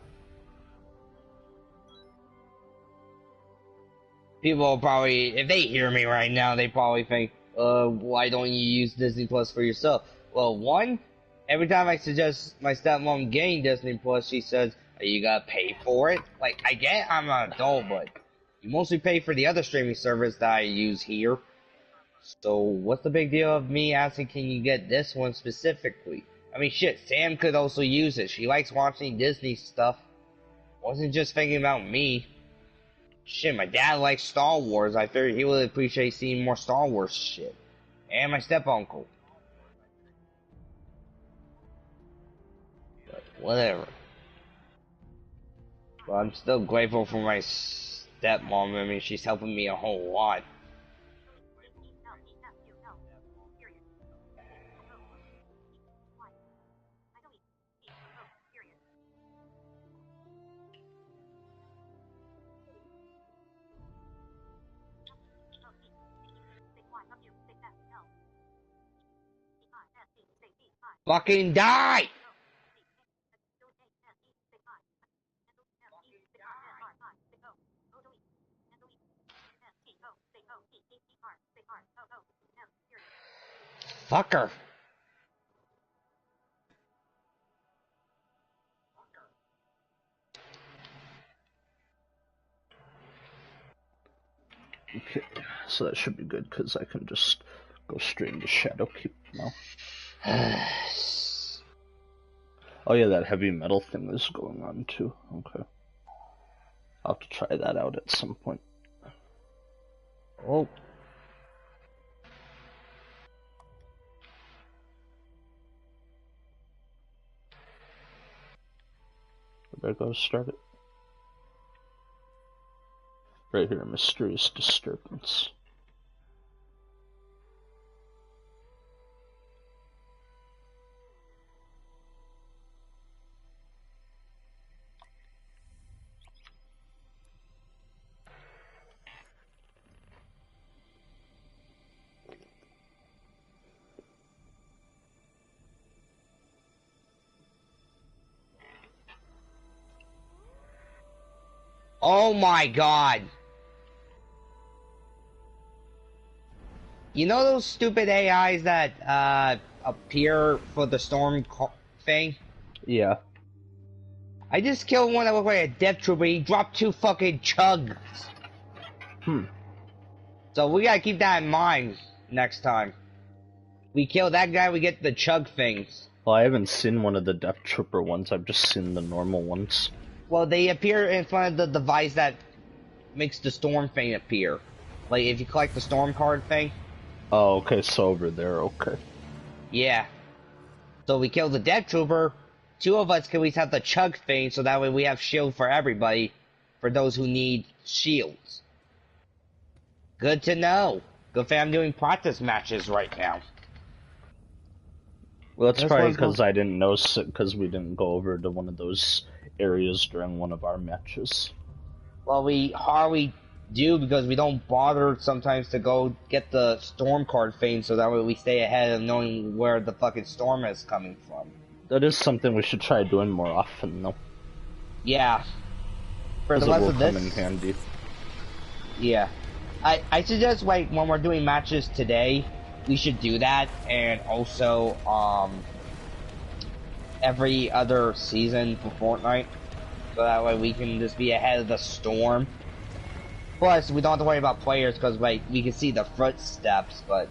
People will probably, if they hear me right now, they probably think, why don't you use Disney Plus for yourself? Well, one, every time I suggest my stepmom getting Disney Plus, she says, you gotta pay for it. Like, I get I'm an adult, but you mostly pay for the other streaming service that I use here. So, what's the big deal of me asking, can you get this one specifically? I mean, shit, Sam could also use it. She likes watching Disney stuff. Wasn't just thinking about me. Shit, my dad likes Star Wars. I figured he would appreciate seeing more Star Wars shit. And my step-uncle. But whatever. But I'm still grateful for my stepmom. I mean, she's helping me a whole lot. Fucking die! Fucker. Okay, so that should be good, because I can just go straight into Shadowkeep now. Oh yeah, that heavy metal thing is going on too. Okay. I'll have to try that out at some point. Oh. Where'd I go to start it? Right here, Mysterious Disturbance. Oh my god. You know those stupid AIs that appear for the storm thing? Yeah. I just killed one that looked like a death trooper. He dropped 2 fucking chugs. So we gotta keep that in mind next time. We kill that guy, we get the chug things. Well, I haven't seen one of the Death Trooper ones. I've just seen the normal ones. Well, they appear in front of the device that makes the storm thing appear. Like, if you collect the storm card thing. Oh, okay, so over there, okay. Yeah. So we kill the Death Trooper. 2 of us can at least have the chug thing, so that way we have shield for everybody. For those who need shields. Good to know. Good thing I'm doing practice matches right now. Well, that's probably because I didn't know, because we didn't go over to one of those areas during one of our matches. Well, we hardly do because we don't bother sometimes to go get the storm card thing, so that way we stay ahead of knowing where the fucking storm is coming from. That is something we should try doing more often, though. Yeah. For the rest of this, come in handy. Yeah. I suggest, like, when we're doing matches today, we should do that, and also, every other season for Fortnite, so that way we can just be ahead of the storm. Plus, we don't have to worry about players, because, like, we can see the footsteps, but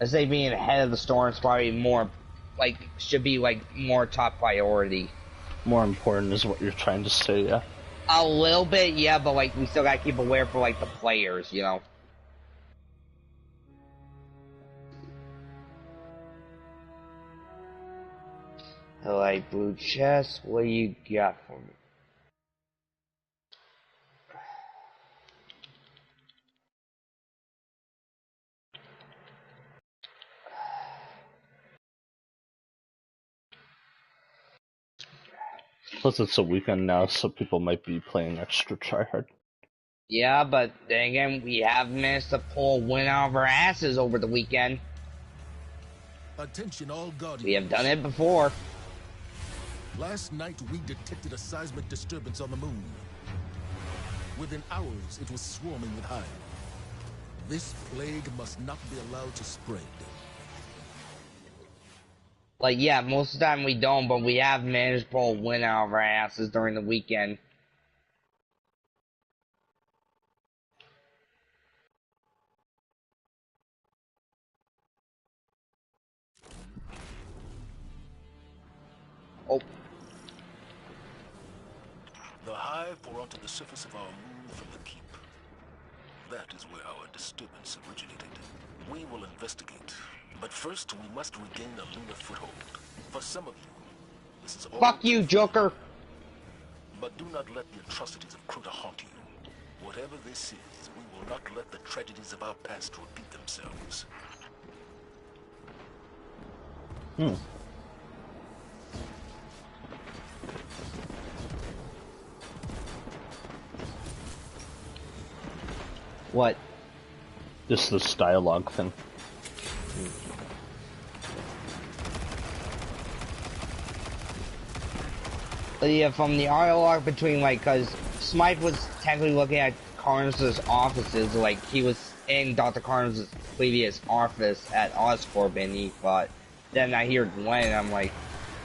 I say being ahead of the storm is probably more, like, should be, like, more top priority. More important is what you're trying to say, yeah? A little bit, yeah, but, like, we still gotta keep aware for, like, the players, you know? Alright, blue chest, what do you got for me? Plus it's a weekend now, so people might be playing extra tryhard. Yeah, but then again, we have managed to pull a win out of our asses over the weekend. Attention all Guardians. We have done it before. Last night we detected a seismic disturbance on the moon. Within hours it was swarming with hive. This plague must not be allowed to spread. Like, yeah, most of the time we don't, but we have managed to pull a win out of our asses during the weekend. Oh. The hive pour onto the surface of our moon from the keep. That is where our disturbance originated. We will investigate. But first, we must regain a lunar foothold. For some of you, this is all... Fuck you, Joker! But do not let the atrocities of Crota haunt you. Whatever this is, we will not let the tragedies of our past repeat themselves. What? Just this dialogue thing. Yeah, from the dialogue between, like, cause Smythe was technically looking at Carnes' offices, like, he was in Dr. Carnes' previous office at Oscorp, and he thought, then I hear Gwen, and I'm like,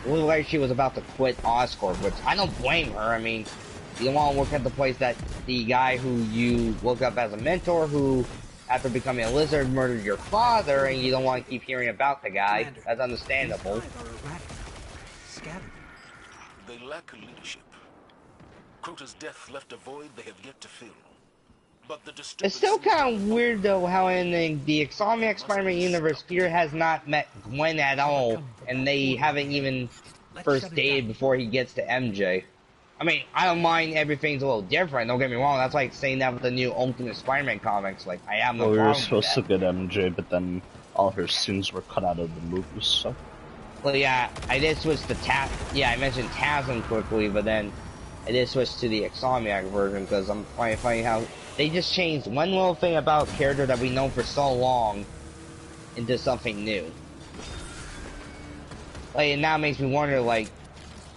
it looked like she was about to quit Oscorp, which I don't blame her. I mean, you don't want to work at the place that the guy who you look up as a mentor, who, after becoming a lizard, murdered your father, and you don't want to keep hearing about the guy. Commander, that's understandable. Scattered. They lack leadership. Crota's death left a void they have yet to fill. But the it's still kind of weird, though, how in the Insomniac Spider-Man universe, Peter has not met Gwen at all, and they haven't even first dated before he gets to MJ. I mean, I don't mind everything's a little different, don't get me wrong, that's like saying that with the new Ultimate Spider-Man comics, like, I have no problem we were with supposed that. to get MJ, but then all her scenes were cut out of the movies, so... Well, yeah, I did switch to I mentioned TASM quickly, but then I did switch to the Insomniac version, because I'm finding funny how they just changed one little thing about a character that we know for so long into something new. Like, it now makes me wonder, like,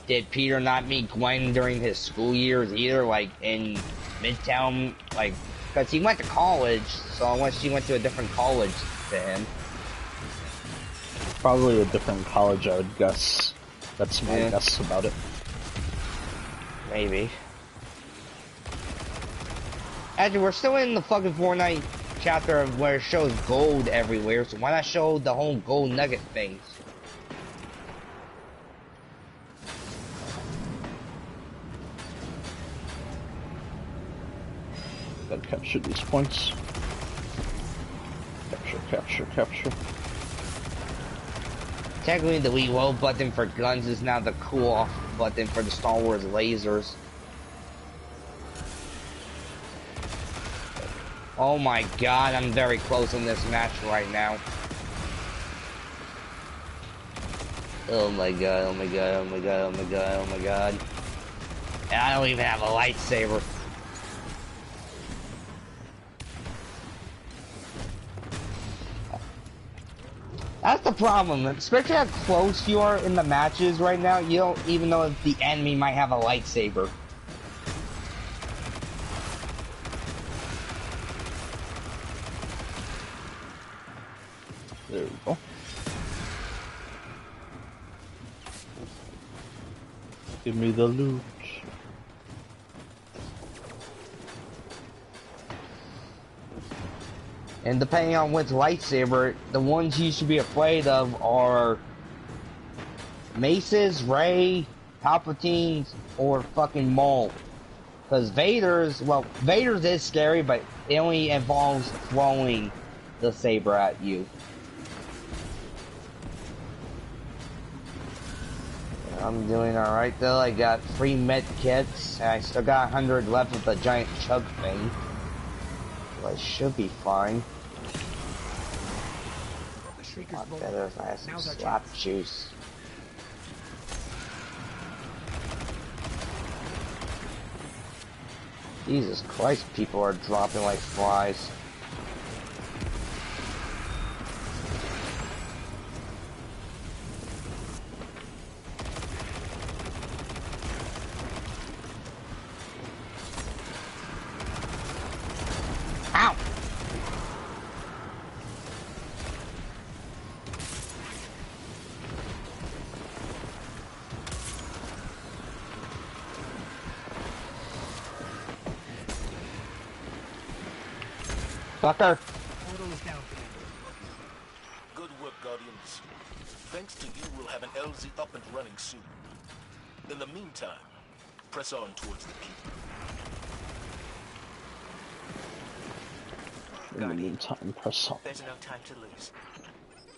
did Peter not meet Gwen during his school years either, like in Midtown, like, because he went to college, so unless she went to a different college to him. Probably a different college, I would guess. That's my guess about it. Maybe. Actually, we're still in the fucking Fortnite chapter of where it shows gold everywhere, so why not show the whole gold nugget things? Gotta capture these points. Capture, capture, capture. Technically, the reload button for guns is now the cool off button for the Star Wars lasers. Oh my god, I'm very close in this match right now. Oh my god, oh my god, oh my god, oh my god, oh my god. And I don't even have a lightsaber. That's the problem, especially how close you are in the matches right now, you don't even know if the enemy might have a lightsaber. There we go. Give me the loot. And depending on which lightsaber, the ones you should be afraid of are Mace's, Rey, Palpatine's, or fucking Maul. Because Vader's is scary, but it only involves throwing the saber at you. I'm doing alright though. I got 3 med kits, and I still got 100 left with the giant chug thing. So I should be fine. Not better if I have some slap juice. Jesus Christ, people are dropping like flies. Ow! Fucker! Good work, Guardians. Thanks to you, we'll have an LZ up and running soon. In the meantime, press on towards the keep. In the meantime, press on. There's no time to lose.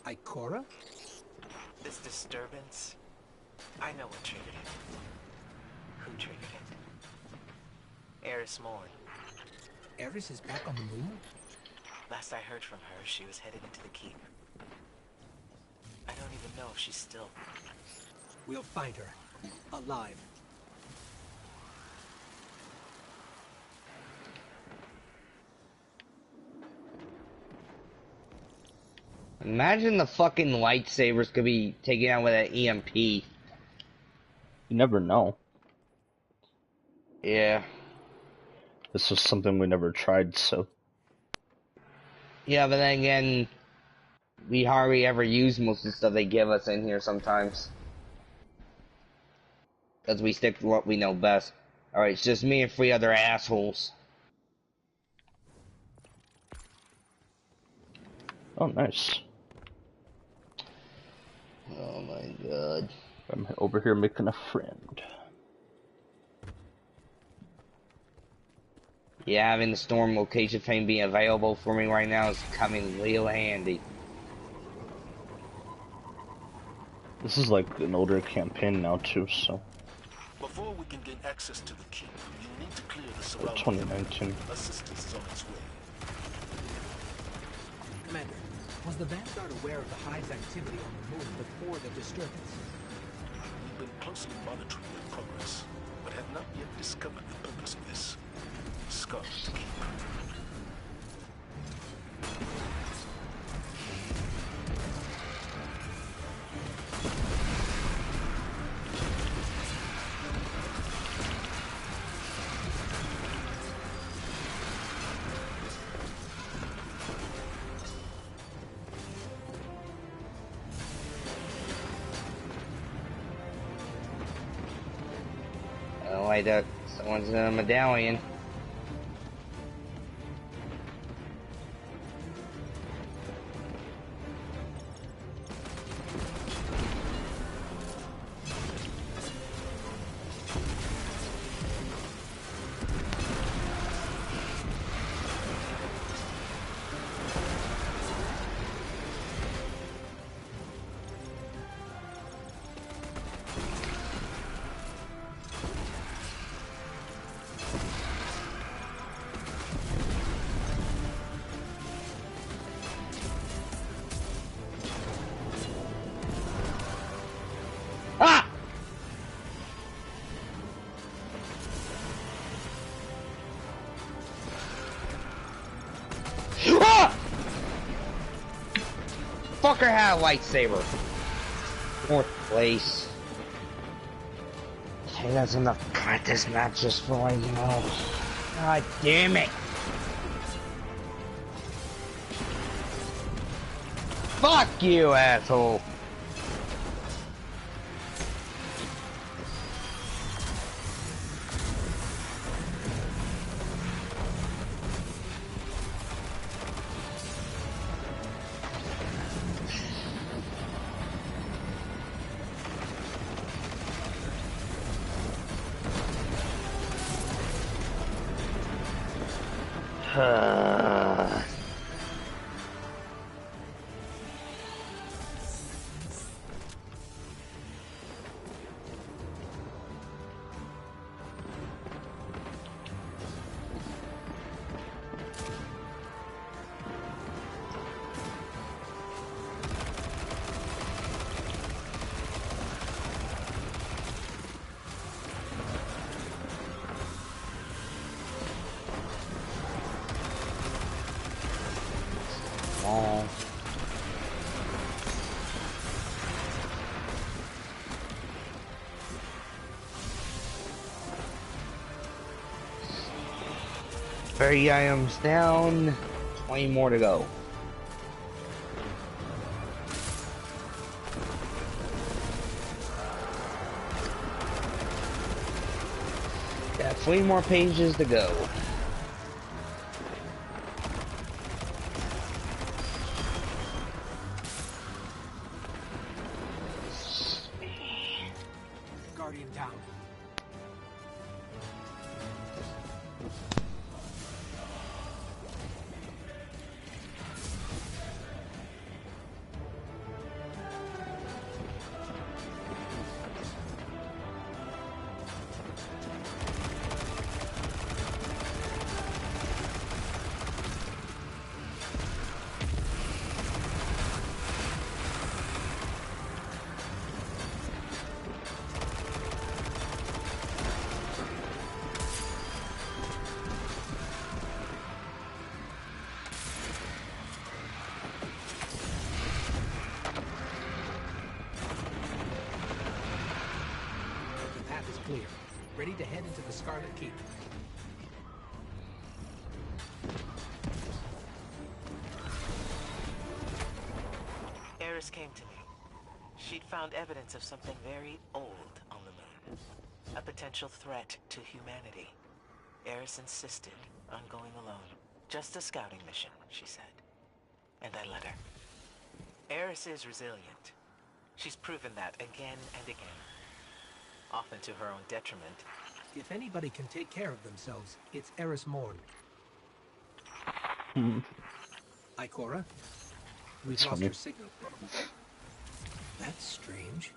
Ikora? This disturbance, I know what triggered it. Who triggered it? Eris Morn. Eris is back on the moon? Last I heard from her, she was headed into the keep. I don't even know if she's still... We'll find her. Alive. Imagine the fucking lightsabers could be taken out with an EMP. You never know. Yeah. This was something we never tried, so... Yeah, but then again, we hardly ever use most of the stuff they give us in here sometimes. Because we stick to what we know best. Alright, it's just me and 3 other assholes. Oh, nice. Oh my god. I'm over here making a friend. Yeah, having the storm location thing being available for me right now is coming real handy. This is like an older campaign now too, so... Before we can gain access to the keep, you need to clear the surrounding 2019. Assistance is on its way. Commander, was the Vanguard aware of the Hive's activity on the moon before the disturbance? We've been closely monitoring their progress, but have not yet discovered the purpose of this. Scarlet Keep. Alright, someone's in a medallion. Fucker had a lightsaber. Fourth place. Okay, that's enough practice matches for right now. God damn it. Fuck you, asshole. Party items down, 20 more to go. Got 20 more pages to go. Guardian down. Clear. Ready to head into the Scarlet Keep. Eris came to me. She'd found evidence of something very old on the moon. A potential threat to humanity. Eris insisted on going alone. Just a scouting mission, she said. And I let her. Eris is resilient. She's proven that again and again. Often to her own detriment. If anybody can take care of themselves, it's Eris Morn. Ikora, we've lost your signal. That's strange.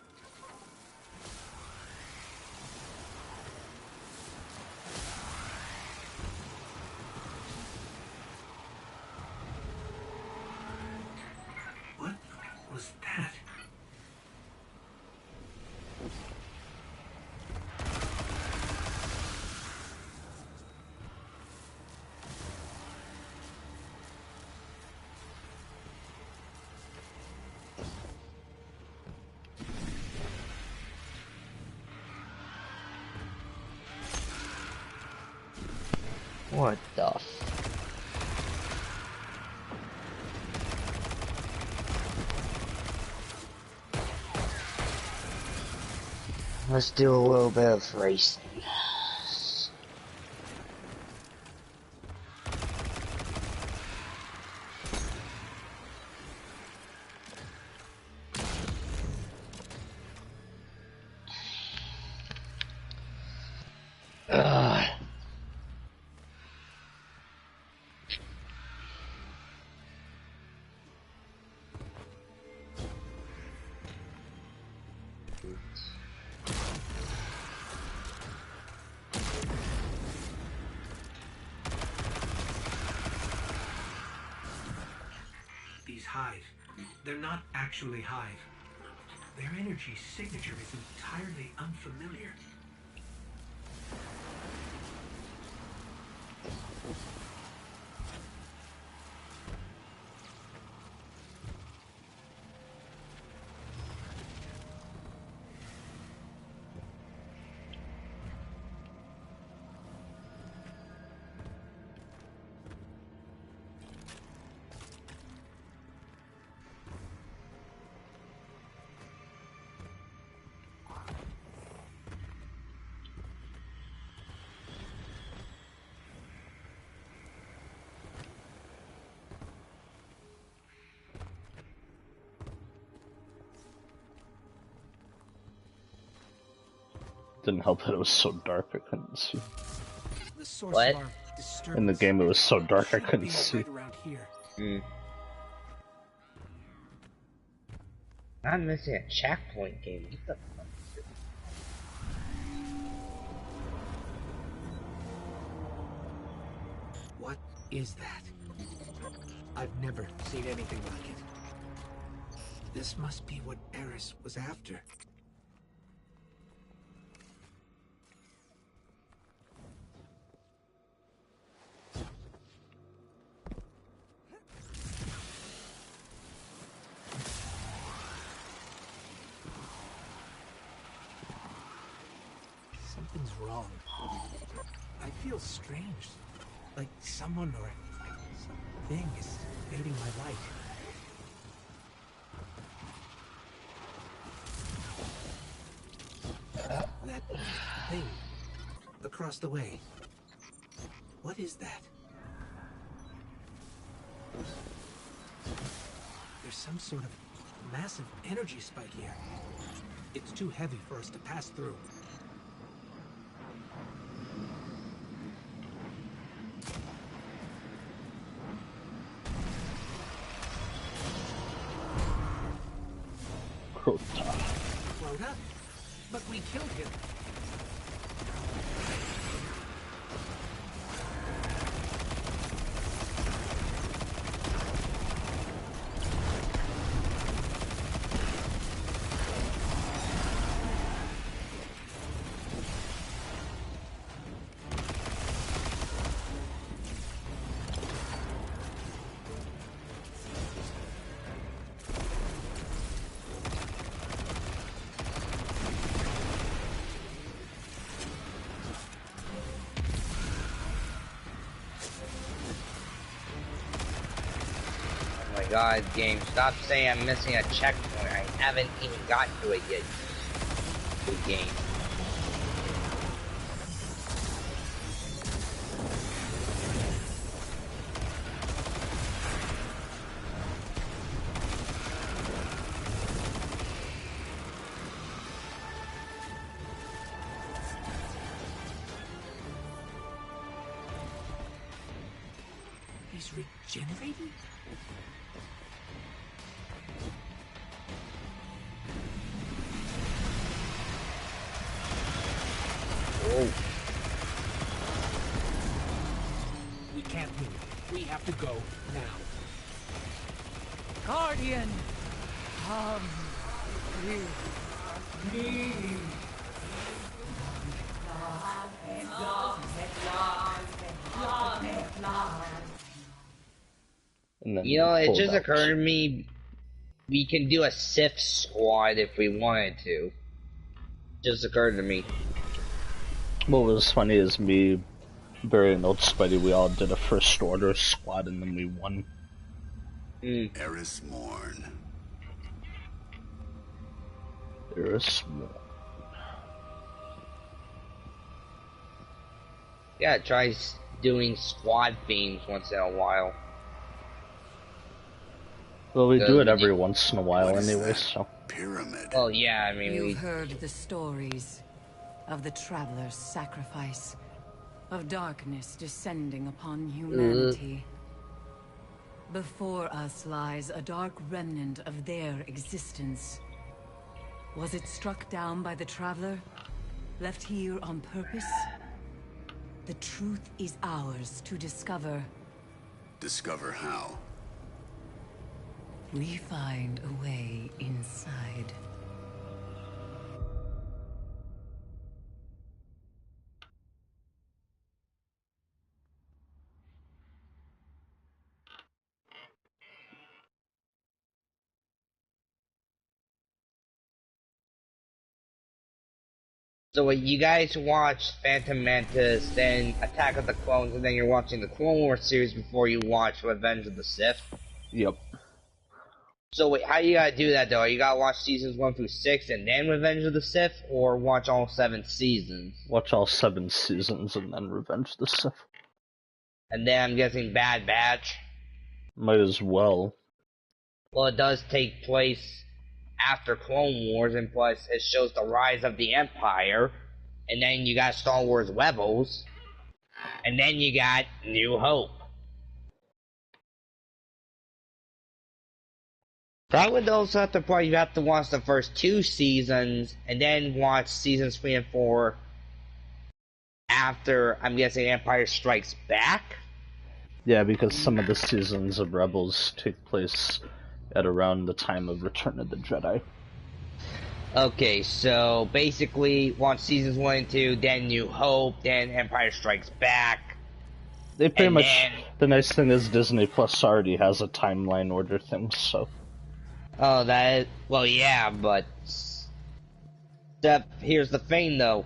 What was that? What the f... Let's do a little bit of racing. Hive. They're not actually Hive. Their energy signature is entirely unfamiliar. Didn't help that it was so dark I couldn't see. The source What? of our disturbance In the game it was so dark I should couldn't be see. right around here. I'm missing a checkpoint game. What the fuck? What is that? I've never seen anything like it. This must be what Eris was after. Something's wrong. I feel strange. Like someone or something is invading my light. That thing across the way. What is that? There's some sort of massive energy spike here. It's too heavy for us to pass through. Crota? But we killed him. God, game, stop saying I'm missing a checkpoint. I haven't even got to it yet. Good game. He's regenerating? We can't move. We have to go now. Guardian, come here. You know, it just occurred to me, we can do a Sith squad if we wanted to. Just occurred to me. What was funny is me, Barry, and old Spidey, we all did a first order squad and then we won. Eris Morn. Eris Morn. Yeah, try doing squad themes once in a while. Well, we do it every once in a while anyway, so. Pyramid. Well, yeah, I mean, You've heard the stories of the traveler's sacrifice, of darkness descending upon humanity. Before us lies a dark remnant of their existence. Was it struck down by the traveler? Left here on purpose? The truth is ours to discover. Discover how? we find a way inside. So what, you guys watch Phantom Mantis, then Attack of the Clones, and then you're watching the Clone Wars series before you watch Revenge of the Sith? Yep. So wait, how you gotta do that though? You gotta watch seasons 1 through 6 and then Revenge of the Sith, or watch all 7 seasons? Watch all 7 seasons and then Revenge of the Sith. And then I'm guessing Bad Batch? Might as well. Well, it does take place after Clone Wars, and plus it shows the rise of the Empire, and then you got Star Wars Rebels, and then you got New Hope. Probably would also have to probably you have to watch the first 2 seasons, and then watch seasons 3 and 4 after, I'm guessing, Empire Strikes Back? Yeah, because some of the seasons of Rebels take place at around the time of Return of the Jedi. Okay, so basically watch seasons 1 and 2, then New Hope, then Empire Strikes Back. They pretty much, the nice thing is Disney Plus already has a timeline order thing, so. Oh, that is, well, yeah, but here's the thing though.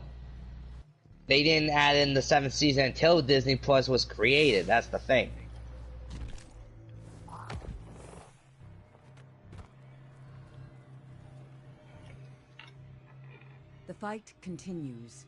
They didn't add in the 7th season until Disney Plus was created, that's the thing. The fight continues.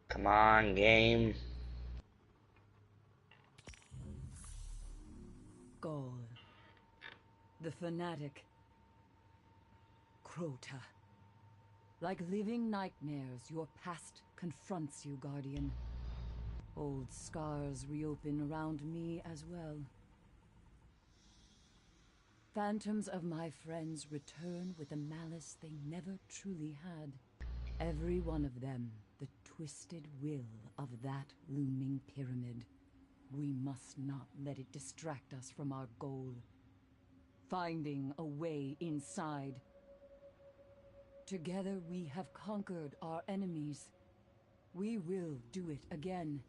Come on, game. Goal. The fanatic. Crota. Like living nightmares, your past confronts you, Guardian. Old scars reopen around me as well. Phantoms of my friends return with a malice they never truly had. Every one of them, the twisted will of that looming pyramid. We must not let it distract us from our goal. Finding a way inside. Together we have conquered our enemies. We will do it again.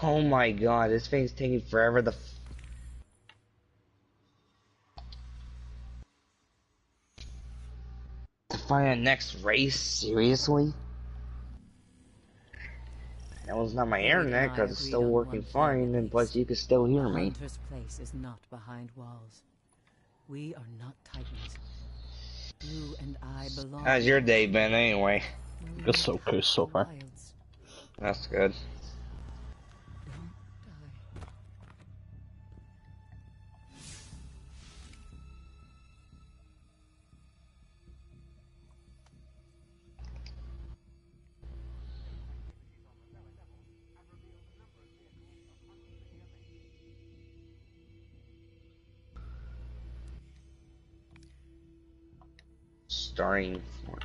Oh my god, this thing's taking forever to find a next race, seriously? That was not my internet, because it's still working fine, and plus you can still hear me. Hunter's place is not behind walls. We are not titans. You and I belong. How's your day been, anyway? It's okay so far. That's good. Starting point.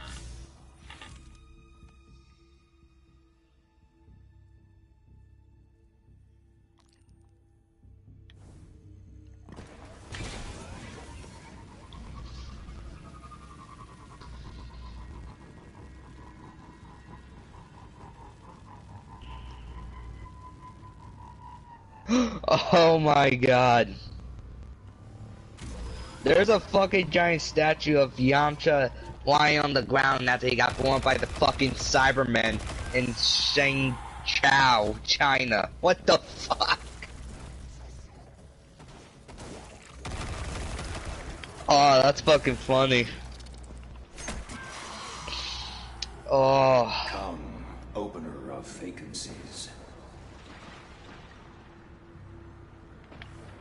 Oh my god. There's a fucking giant statue of Yamcha lying on the ground after he got blown up by the fucking Cybermen in Shangchao, China. What the fuck? Oh, that's fucking funny. Oh. Come, opener of vacancies.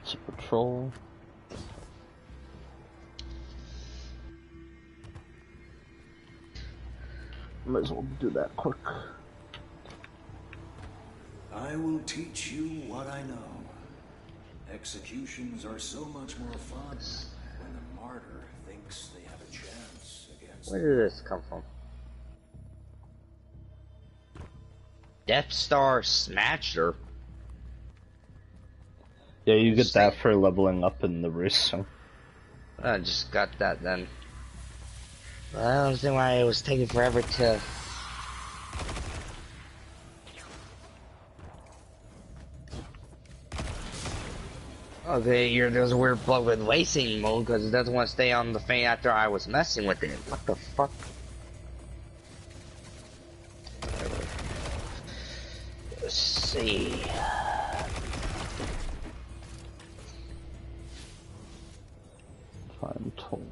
To patrol. Might as well do that quick. I will teach you what I know. Executions are so much more fun when the martyr thinks they have a chance against. Where did this come from? Death Star Smasher? Yeah, you get that for leveling up in the racing. I just got that then. I don't understand why it was taking forever to... Okay, there's a weird bug with racing mode because it doesn't want to stay on the fan after I was messing with it. What the fuck? Let's see. Fine-tuned.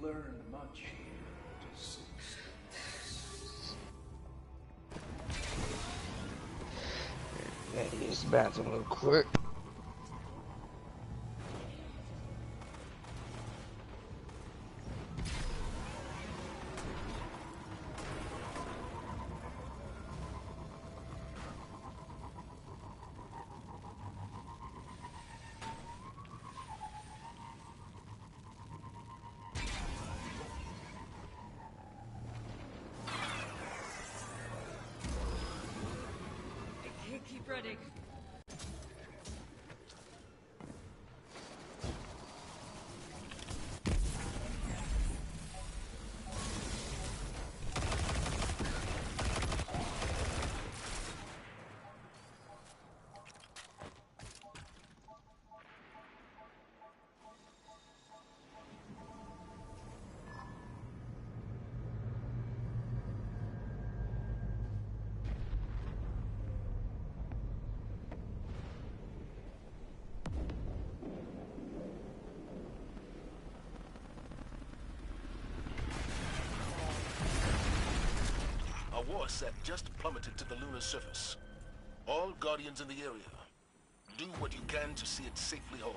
Learned much here to sit still. Use the bathroom real quick. Keep running. A warset just plummeted to the lunar surface. All Guardians in the area, do what you can to see it safely home.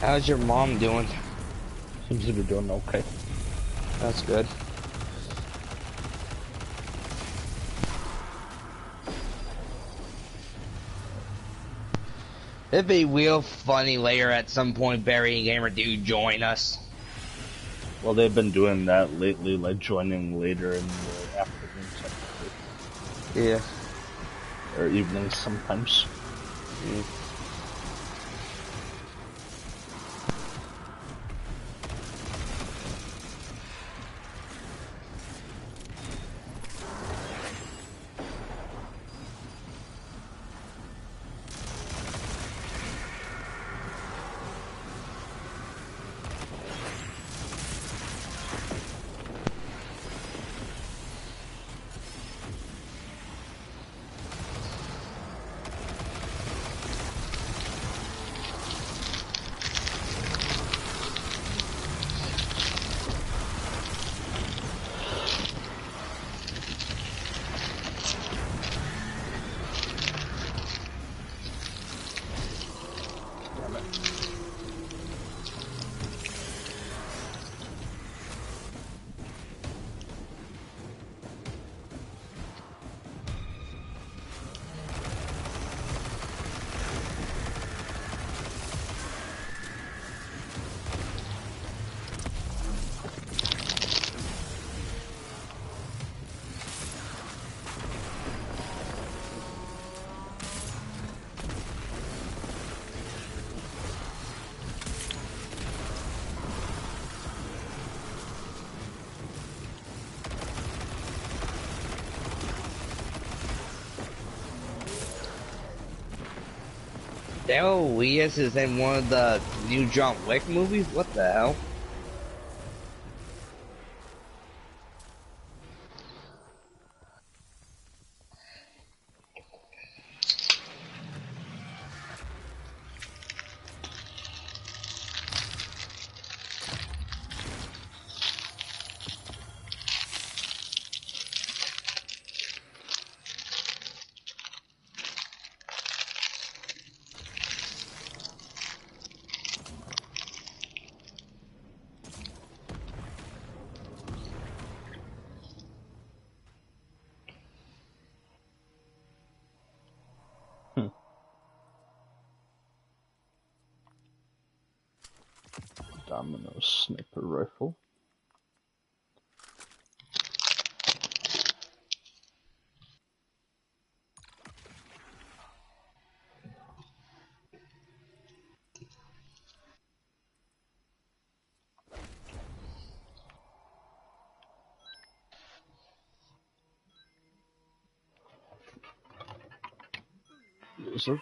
How's your mom doing? Seems to be doing okay. That's good. It'd be real funny later at some point Barry and Gamer do join us. Well, they've been doing that lately, like joining later in the afternoon technically. Yeah. Or evenings sometimes. Daryl Lewis is in one of the new John Wick movies? What the hell? Domino sniper rifle. Loser.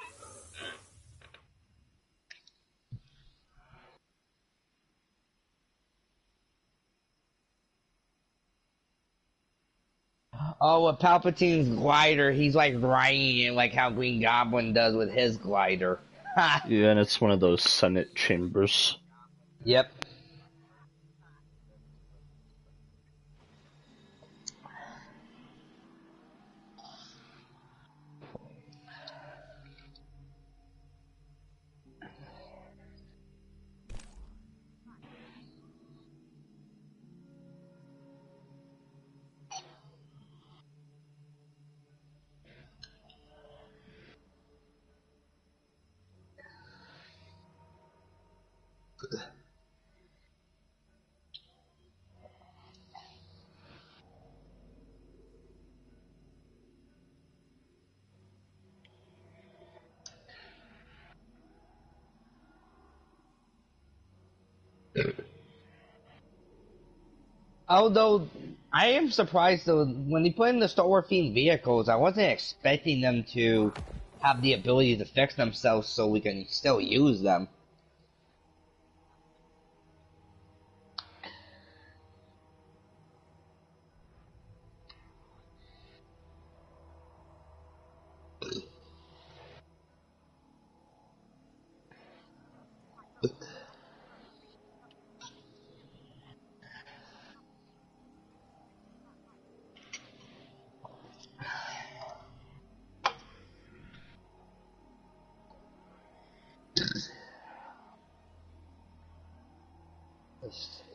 Oh, with Palpatine's glider, he's like riding it like how Green Goblin does with his glider. Yeah, and it's one of those Senate chambers. Yep. Although, I am surprised though, when they put in the Star Wars themed vehicles, I wasn't expecting them to have the ability to fix themselves so we can still use them. Let's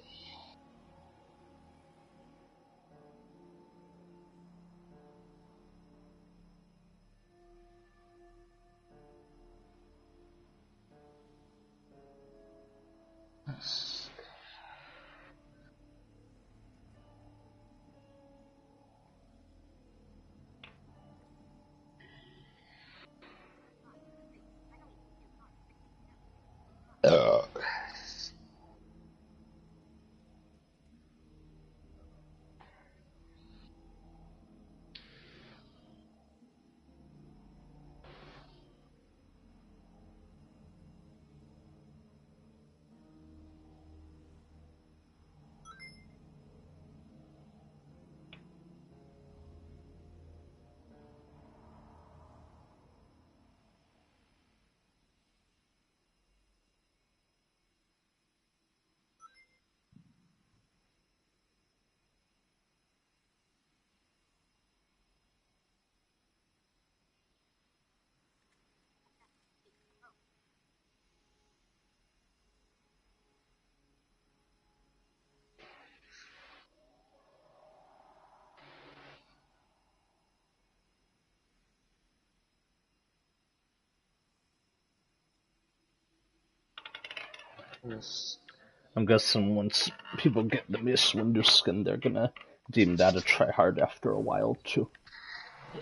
I'm guessing once people get the Mace Windu skin, they're gonna deem that a tryhard after a while too.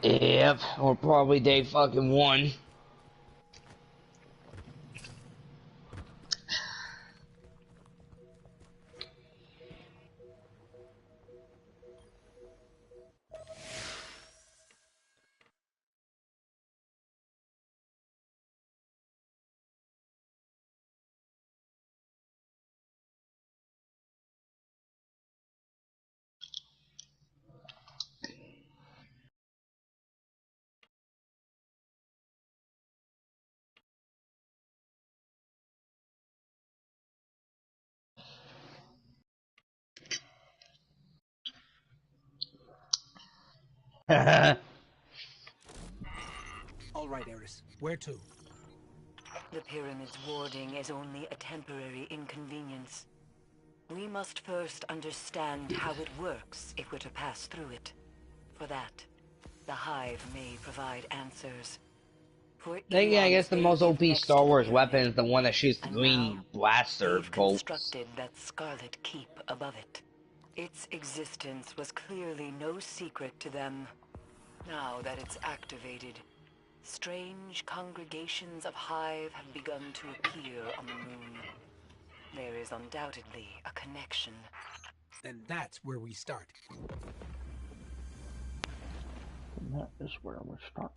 Yep, or probably day fucking 1. All right, Eris. Where to? The pyramid's warding is only a temporary inconvenience. We must first understand how it works if we're to pass through it. For that, the Hive may provide answers. For Yeah, I eons, guess the they most lived OP next Star to the Wars pyramid, weapon is the one that shoots the and green now blaster they've bolts. constructed that Scarlet Keep above it. Its existence was clearly no secret to them. Now that it's activated, strange congregations of Hive have begun to appear on the moon. There is undoubtedly a connection. Then that's where we start. And that is where we start.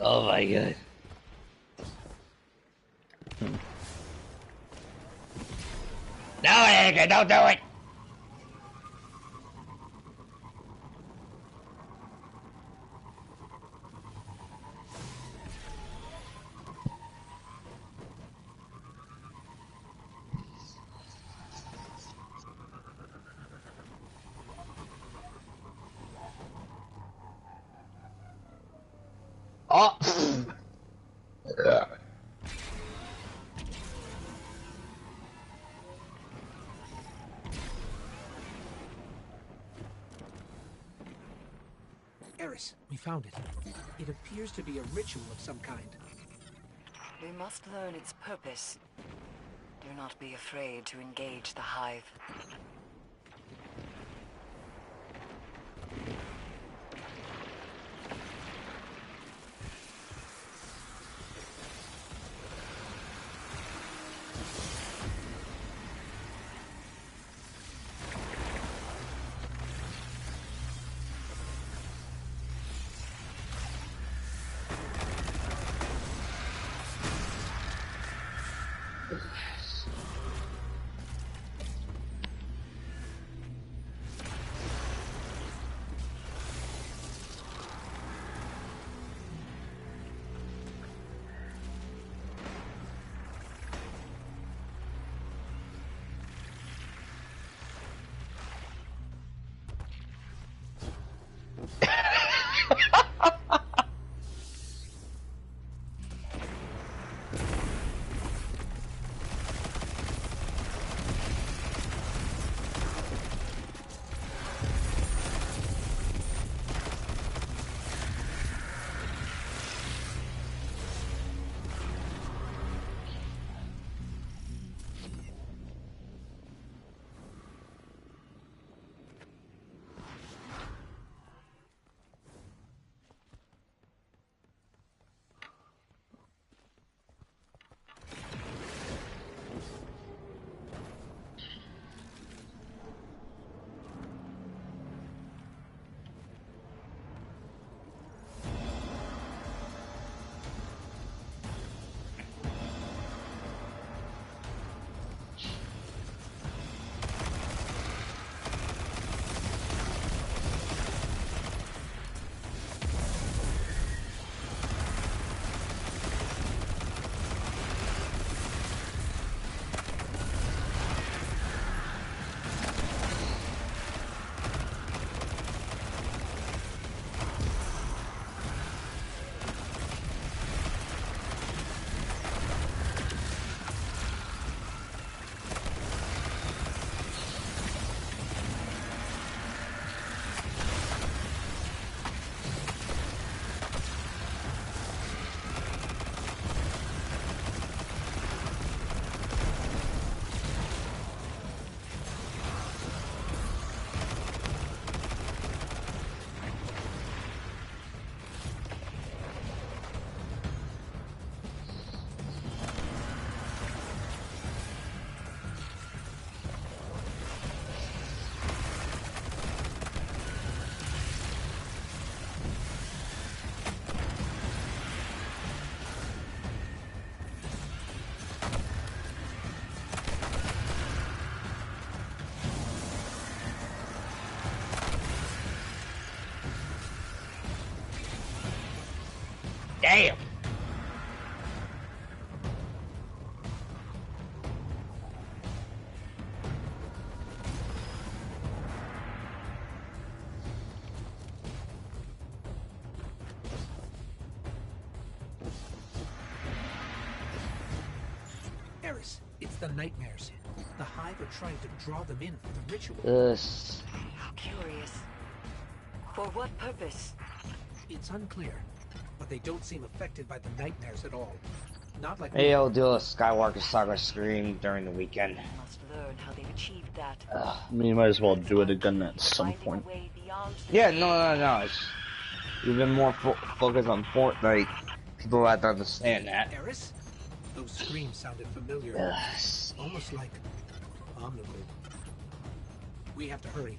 Oh my god. No, Edgar, don't do it! Oh! Eris, we found it. It appears to be a ritual of some kind. We must learn its purpose. Do not be afraid to engage the Hive. Damn! Eris, it's the nightmares. The Hive are trying to draw them in for the ritual. How curious. For what purpose? It's unclear, but they don't seem affected by the nightmares at all. Not like Maybe I'll do a Skywalker Saga stream during the weekend. Must learn how they've achieved that. I mean, you might as well do it again at some point. Yeah, no. It's, we've been more focused on Fortnite. People have to understand that. Eris? Those screams sounded familiar. Almost like omnivore. We have to hurry.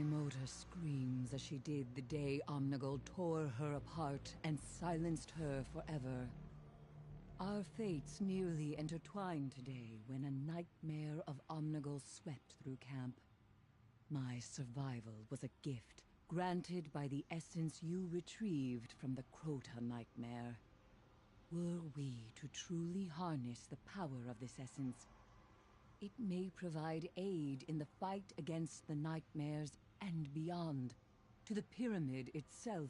Motor screams as she did the day Omnigul tore her apart and silenced her forever. Our fates nearly intertwined today when a nightmare of Omnigul swept through camp. My survival was a gift granted by the essence you retrieved from the Crota nightmare. Were we to truly harness the power of this essence, it may provide aid in the fight against the nightmares and beyond, to the pyramid itself.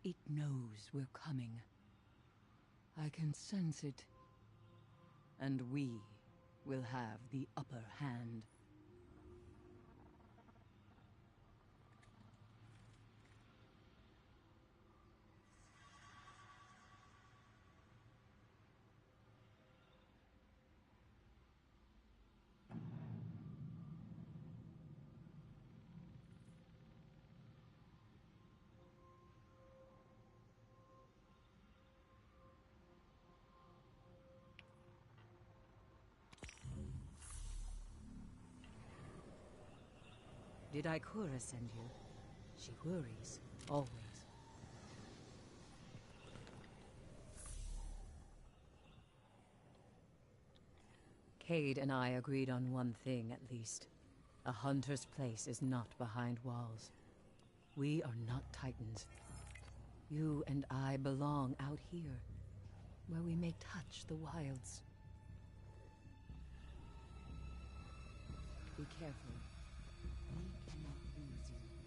It knows we're coming. I can sense it. And we will have the upper hand. Did Ikora send you? She worries, always. Cade and I agreed on one thing, at least. A hunter's place is not behind walls. We are not Titans. You and I belong out here, where we may touch the wilds. Be careful. We cannot lose you.